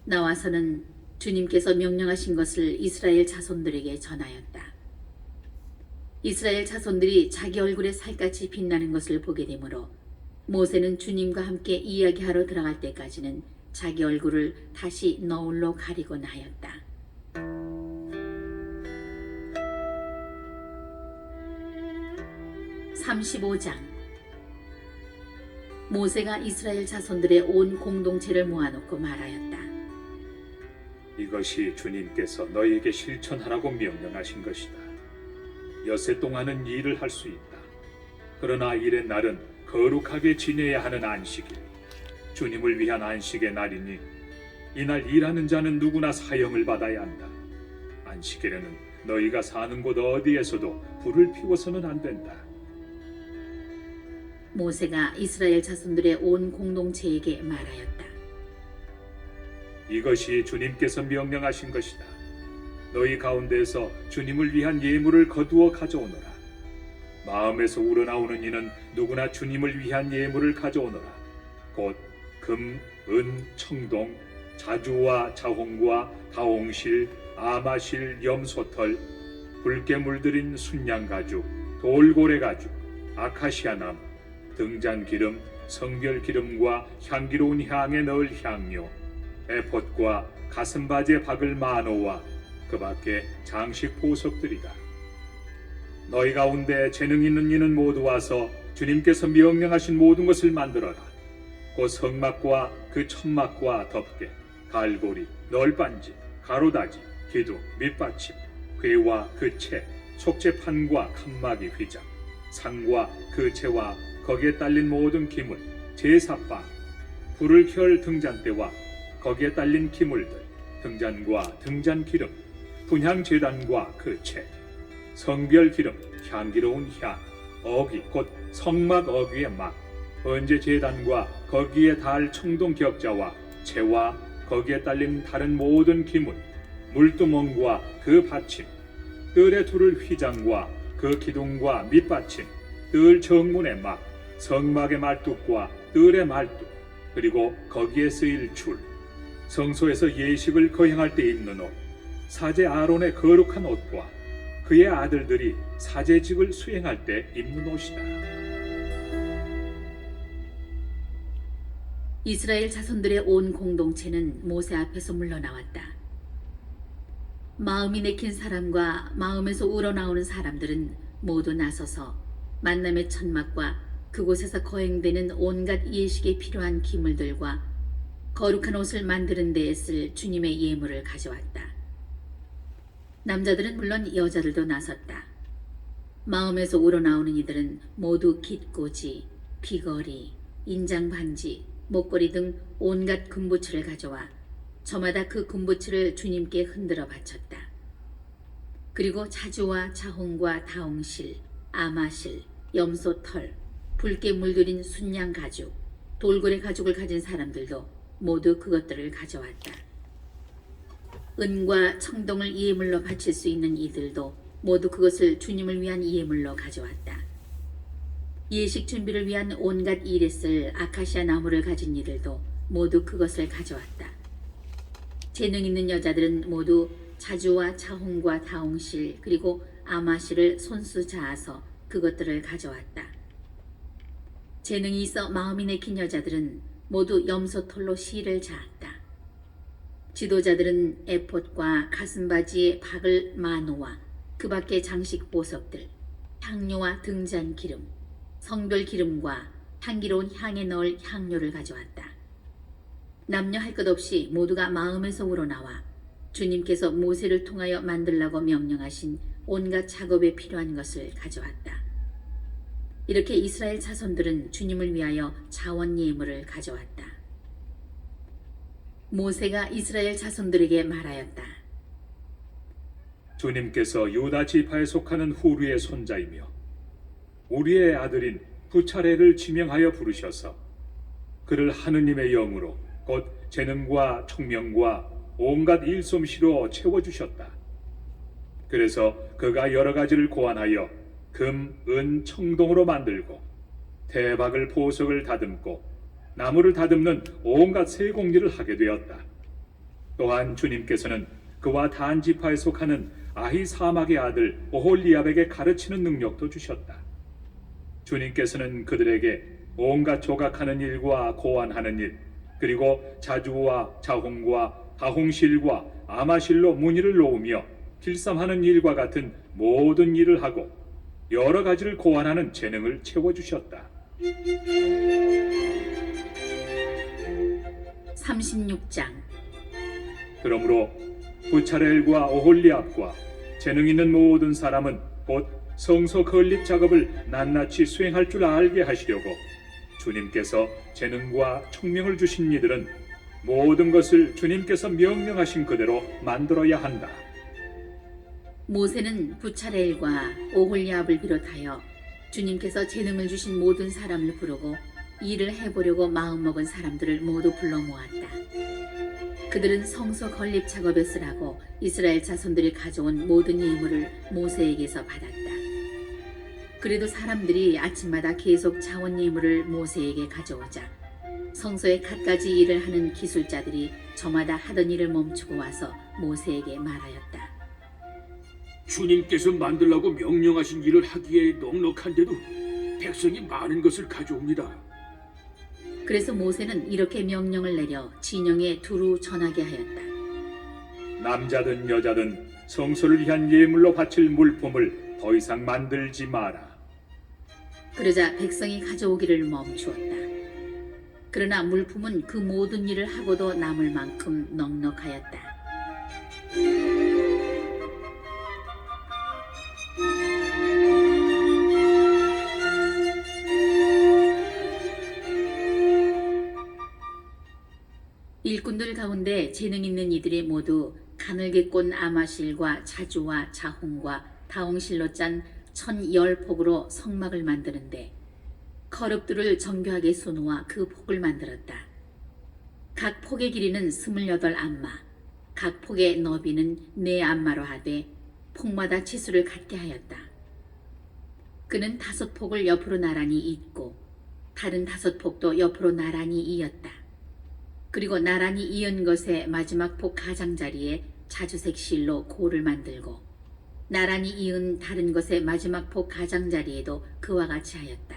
나와서는 주님께서 명령하신 것을 이스라엘 자손들에게 전하였다. 이스라엘 자손들이 자기 얼굴에 살같이 빛나는 것을 보게 되므로 모세는 주님과 함께 이야기하러 들어갈 때까지는 자기 얼굴을 다시 너울로 가리곤 하였다. (35장) 모세가 이스라엘 자손들의 온 공동체를 모아놓고 말하였다. 이것이 주님께서 너희에게 실천하라고 명령하신 것이다. 엿새 동안은 일을 할 수 있다. 그러나 일의 날은 거룩하게 지내야 하는 안식일, 주님을 위한 안식의 날이니 이날 일하는 자는 누구나 사형을 받아야 한다. 안식일에는 너희가 사는 곳 어디에서도 불을 피워서는 안 된다. 모세가 이스라엘 자손들의 온 공동체에게 말하였다. 이것이 주님께서 명령하신 것이다. 너희 가운데서 주님을 위한 예물을 거두어 가져오너라. 마음에서 우러나오는 이는 누구나 주님을 위한 예물을 가져오너라. 곧 금, 은, 청동, 자주와 자홍과 다홍실, 아마실, 염소털, 붉게 물들인 순양 가죽, 돌고래 가죽, 아카시아 나무, 등잔 기름, 성별 기름과 향기로운 향에 넣을 향료, 에폿과 가슴바지에 박을 마노와 그 밖에 장식 보석들이다. 너희 가운데 재능 있는 이는 모두 와서 주님께서 명령하신 모든 것을 만들어라. 곧 성막과 그 천막과 덮개, 갈고리, 널빤지, 가로다지, 기둥, 밑받침, 궤와 그 채, 속죄판과 칸막이 휘장, 상과 그 채와 거기에 딸린 모든 기물, 제사방, 불을 켤 등잔대와 거기에 딸린 기물들, 등잔과 등잔 기름, 분향 제단과 그 채, 성별 기름, 향기로운 향, 어귀 곧 성막 어귀의 막, 번제 제단과 거기에 달 청동 격자와 채와 거기에 딸린 다른 모든 기물, 물두멍과 그 받침, 뜰에 두를 휘장과 그 기둥과 밑받침, 뜰 정문의 막, 성막의 말뚝과 뜰의 말뚝, 그리고 거기에 쓰일 줄, 성소에서 예식을 거행할 때 입는 옷, 사제 아론의 거룩한 옷과 그의 아들들이 사제직을 수행할 때 입는 옷이다. 이스라엘 자손들의 온 공동체는 모세 앞에서 물러나왔다. 마음이 내킨 사람과 마음에서 우러나오는 사람들은 모두 나서서 만남의 천막과 그곳에서 거행되는 온갖 예식에 필요한 기물들과 거룩한 옷을 만드는 데에 쓸 주님의 예물을 가져왔다. 남자들은 물론 여자들도 나섰다. 마음에서 우러나오는 이들은 모두 깃꼬지, 귀걸이, 인장반지, 목걸이 등 온갖 금부츠를 가져와 저마다 그 금부츠를 주님께 흔들어 바쳤다. 그리고 자주와 자홍과 다홍실, 아마실, 염소털, 붉게 물들인 순양 가죽, 돌고래 가죽을 가진 사람들도 모두 그것들을 가져왔다. 은과 청동을 예물로 바칠 수 있는 이들도 모두 그것을 주님을 위한 예물로 가져왔다. 예식 준비를 위한 온갖 일에 쓸 아카시아 나무를 가진 이들도 모두 그것을 가져왔다. 재능 있는 여자들은 모두 자주와 자홍과 다홍실 그리고 아마실을 손수 자아서 그것들을 가져왔다. 재능이 있어 마음이 내킨 여자들은 모두 염소털로 실을 자았다. 지도자들은 에폿과 가슴바지에 박을 마노와 그 밖의 장식 보석들, 향료와 등잔 기름, 성별 기름과 향기로운 향에 넣을 향료를 가져왔다. 남녀 할 것 없이 모두가 마음에서 우러나와 주님께서 모세를 통하여 만들라고 명령하신 온갖 작업에 필요한 것을 가져왔다. 이렇게 이스라엘 자손들은 주님을 위하여 자원 예물을 가져왔다. 모세가 이스라엘 자손들에게 말하였다. 주님께서 유다 지파에 속하는 후르의 손자이며 우리의 아들인 부차레를 지명하여 부르셔서 그를 하느님의 영으로 곧 재능과 총명과 온갖 일솜씨로 채워주셨다. 그래서 그가 여러 가지를 고안하여 금, 은, 청동으로 만들고 대박을 보석을 다듬고 나무를 다듬는 온갖 세공리를 하게 되었다. 또한 주님께서는 그와 단 지파에 속하는 아히사막의 아들 오홀리압에게 가르치는 능력도 주셨다. 주님께서는 그들에게 온갖 조각하는 일과 고안하는 일, 그리고 자주와 자홍과 다홍실과 아마실로 무늬를 놓으며 필sam하는 일과 같은 모든 일을 하고 여러 가지를 고안하는 재능을 채워주셨다. 36장. 그러므로 부차렐과 오홀리압과 재능 있는 모든 사람은 곧 성소 건립 작업을 낱낱이 수행할 줄 알게 하시려고 주님께서 재능과 총명을 주신 이들은 모든 것을 주님께서 명령하신 그대로 만들어야 한다. 모세는 부차렐과 오홀리압을 비롯하여 주님께서 재능을 주신 모든 사람을 부르고 일을 해보려고 마음먹은 사람들을 모두 불러 모았다. 그들은 성소 건립 작업에 쓰라고 이스라엘 자손들이 가져온 모든 예물을 모세에게서 받았다. 그래도 사람들이 아침마다 계속 자원 예물을 모세에게 가져오자 성소의 갖가지 일을 하는 기술자들이 저마다 하던 일을 멈추고 와서 모세에게 말하였다. 주님께서 만들라고 명령하신 일을 하기에 넉넉한데도 백성이 많은 것을 가져옵니다. 그래서 모세는 이렇게 명령을 내려 진영에 두루 전하게 하였다. 남자든 여자든 성소를 위한 예물로 바칠 물품을 더 이상 만들지 마라. 그러자 백성이 가져오기를 멈추었다. 그러나 물품은 그 모든 일을 하고도 남을 만큼 넉넉하였다. 일꾼들 가운데 재능 있는 이들이 모두 가늘게 꼰 아마실과 자주와 자홍과 다홍실로 짠 1010폭으로 성막을 만드는데 거룩들을 정교하게 수놓아 그 폭을 만들었다. 각 폭의 길이는 28안마, 각 폭의 너비는 4안마로 하되 폭마다 치수를 같게 하였다. 그는 5폭을 옆으로 나란히 잇고 다른 5폭도 옆으로 나란히 이었다. 그리고 나란히 이은 것의 마지막 폭 가장자리에 자주색 실로 고를 만들고 나란히 이은 다른 것의 마지막 폭 가장자리에도 그와 같이 하였다.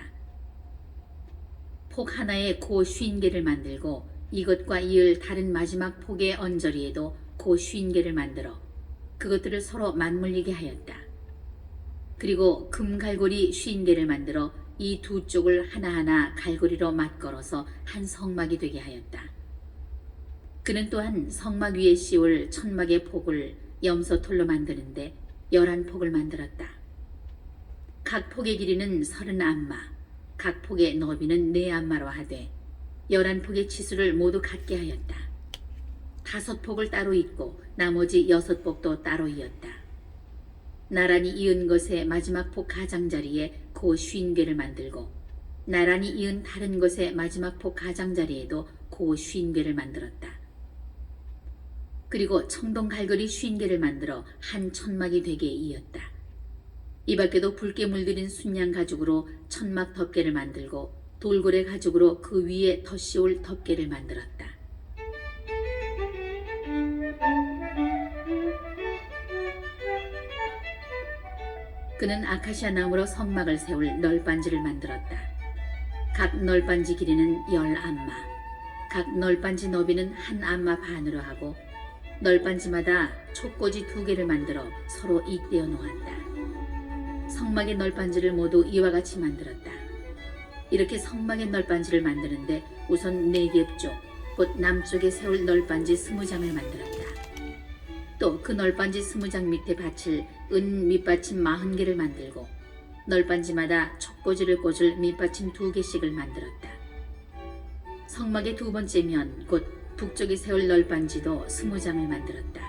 폭 하나에 고 50개를 만들고 이것과 이을 다른 마지막 폭의 언저리에도 고 50개를 만들어 그것들을 서로 맞물리게 하였다. 그리고 금 갈고리 50개를 만들어 이 두 쪽을 하나하나 갈고리로 맞걸어서 한 성막이 되게 하였다. 그는 또한 성막 위에 씌울 천막의 폭을 염소털로 만드는데 11폭을 만들었다. 각 폭의 길이는 30안마, 각 폭의 너비는 4안마로 하되 11폭의 치수를 모두 같게 하였다. 5폭을 따로 잇고 나머지 6폭도 따로 이었다. 나란히 이은 것의 마지막 폭 가장자리에 고 50개를 만들고 나란히 이은 다른 것의 마지막 폭 가장자리에도 고 50개를 만들었다. 그리고 청동 갈고리 50개를 만들어 한 천막이 되게 이었다. 이 밖에도 붉게 물들인 순양 가죽으로 천막 덮개를 만들고 돌고래 가죽으로 그 위에 덧씌울 덮개를 만들었다. 그는 아카시아 나무로 성막을 세울 널빤지를 만들었다. 각 널빤지 길이는 10안마, 각 널빤지 너비는 1안마 반으로 하고 널빤지마다 촉꽂이 2개를 만들어 서로 잇대어 놓았다. 성막의 널빤지를 모두 이와 같이 만들었다. 이렇게 성막의 널빤지를 만드는데 우선 네겝 쪽, 곧 남쪽에 세울 널빤지 20장을 만들었다. 또 그 널빤지 20장 밑에 받칠 은 밑받침 40개를 만들고 널빤지마다 촉꽂이를 꽂을 밑받침 2개씩을 만들었다. 성막의 2번째 면, 곧 북쪽에 세울 널빤지도 20장을 만들었다.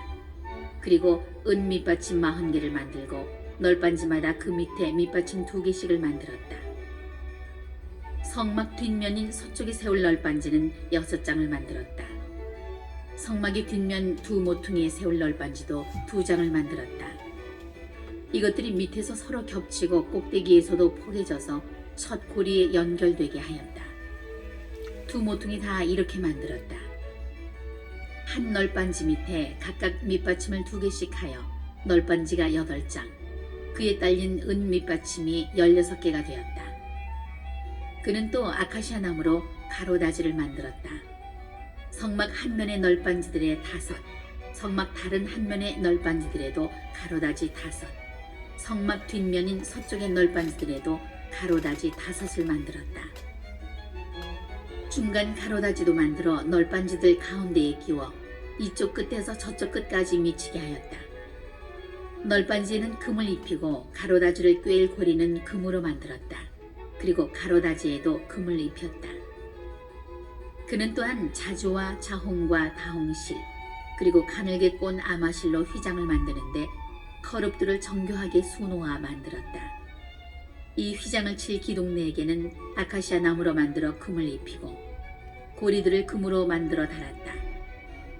그리고 은 밑받침 40개를 만들고 널빤지마다 그 밑에 밑받침 2개씩을 만들었다. 성막 뒷면인 서쪽에 세울 널빤지는 6장을 만들었다. 성막의 뒷면 2 모퉁이에 세울 널빤지도 2장을 만들었다. 이것들이 밑에서 서로 겹치고 꼭대기에서도 포개져서 첫 고리에 연결되게 하였다. 2 모퉁이 다 이렇게 만들었다. 한 널빤지 밑에 각각 밑받침을 2개씩 하여 널빤지가 8장, 그에 딸린 은 밑받침이 16개가 되었다. 그는 또 아카시아 나무로 가로다지를 만들었다. 성막 한 면의 널빤지들의 5, 성막 다른 한 면의 널빤지들에도 가로다지 5, 성막 뒷면인 서쪽의 널빤지들에도 가로다지 5을 만들었다. 중간 가로다지도 만들어 널빤지들 가운데에 끼워 이쪽 끝에서 저쪽 끝까지 미치게 하였다. 널빤지에는 금을 입히고 가로다지를 꿰일 고리는 금으로 만들었다. 그리고 가로다지에도 금을 입혔다. 그는 또한 자주와 자홍과 다홍실, 그리고 가늘게 꼰 아마실로 휘장을 만드는데 커룹들을 정교하게 수놓아 만들었다. 이 휘장을 칠 기둥 4개는 아카시아 나무로 만들어 금을 입히고 고리들을 금으로 만들어 달았다.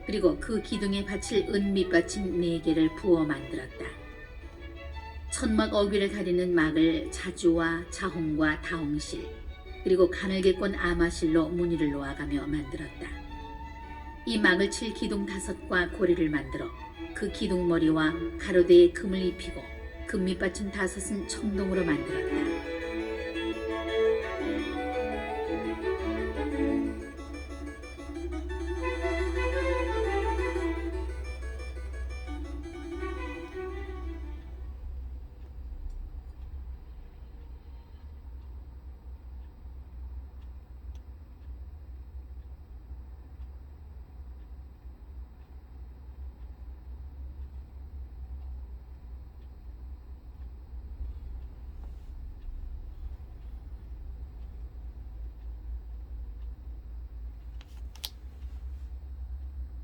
그리고 그 기둥에 받칠 은 밑받침 4개를 부어 만들었다. 천막 어귀를 가리는 막을 자주와 자홍과 다홍실, 그리고 가늘게 꼰 아마실로 무늬를 놓아가며 만들었다. 이 막을 칠 기둥 5과 고리를 만들어 그 기둥 머리와 가로대에 금을 입히고 금 밑받침 5은 청동으로 만들었다.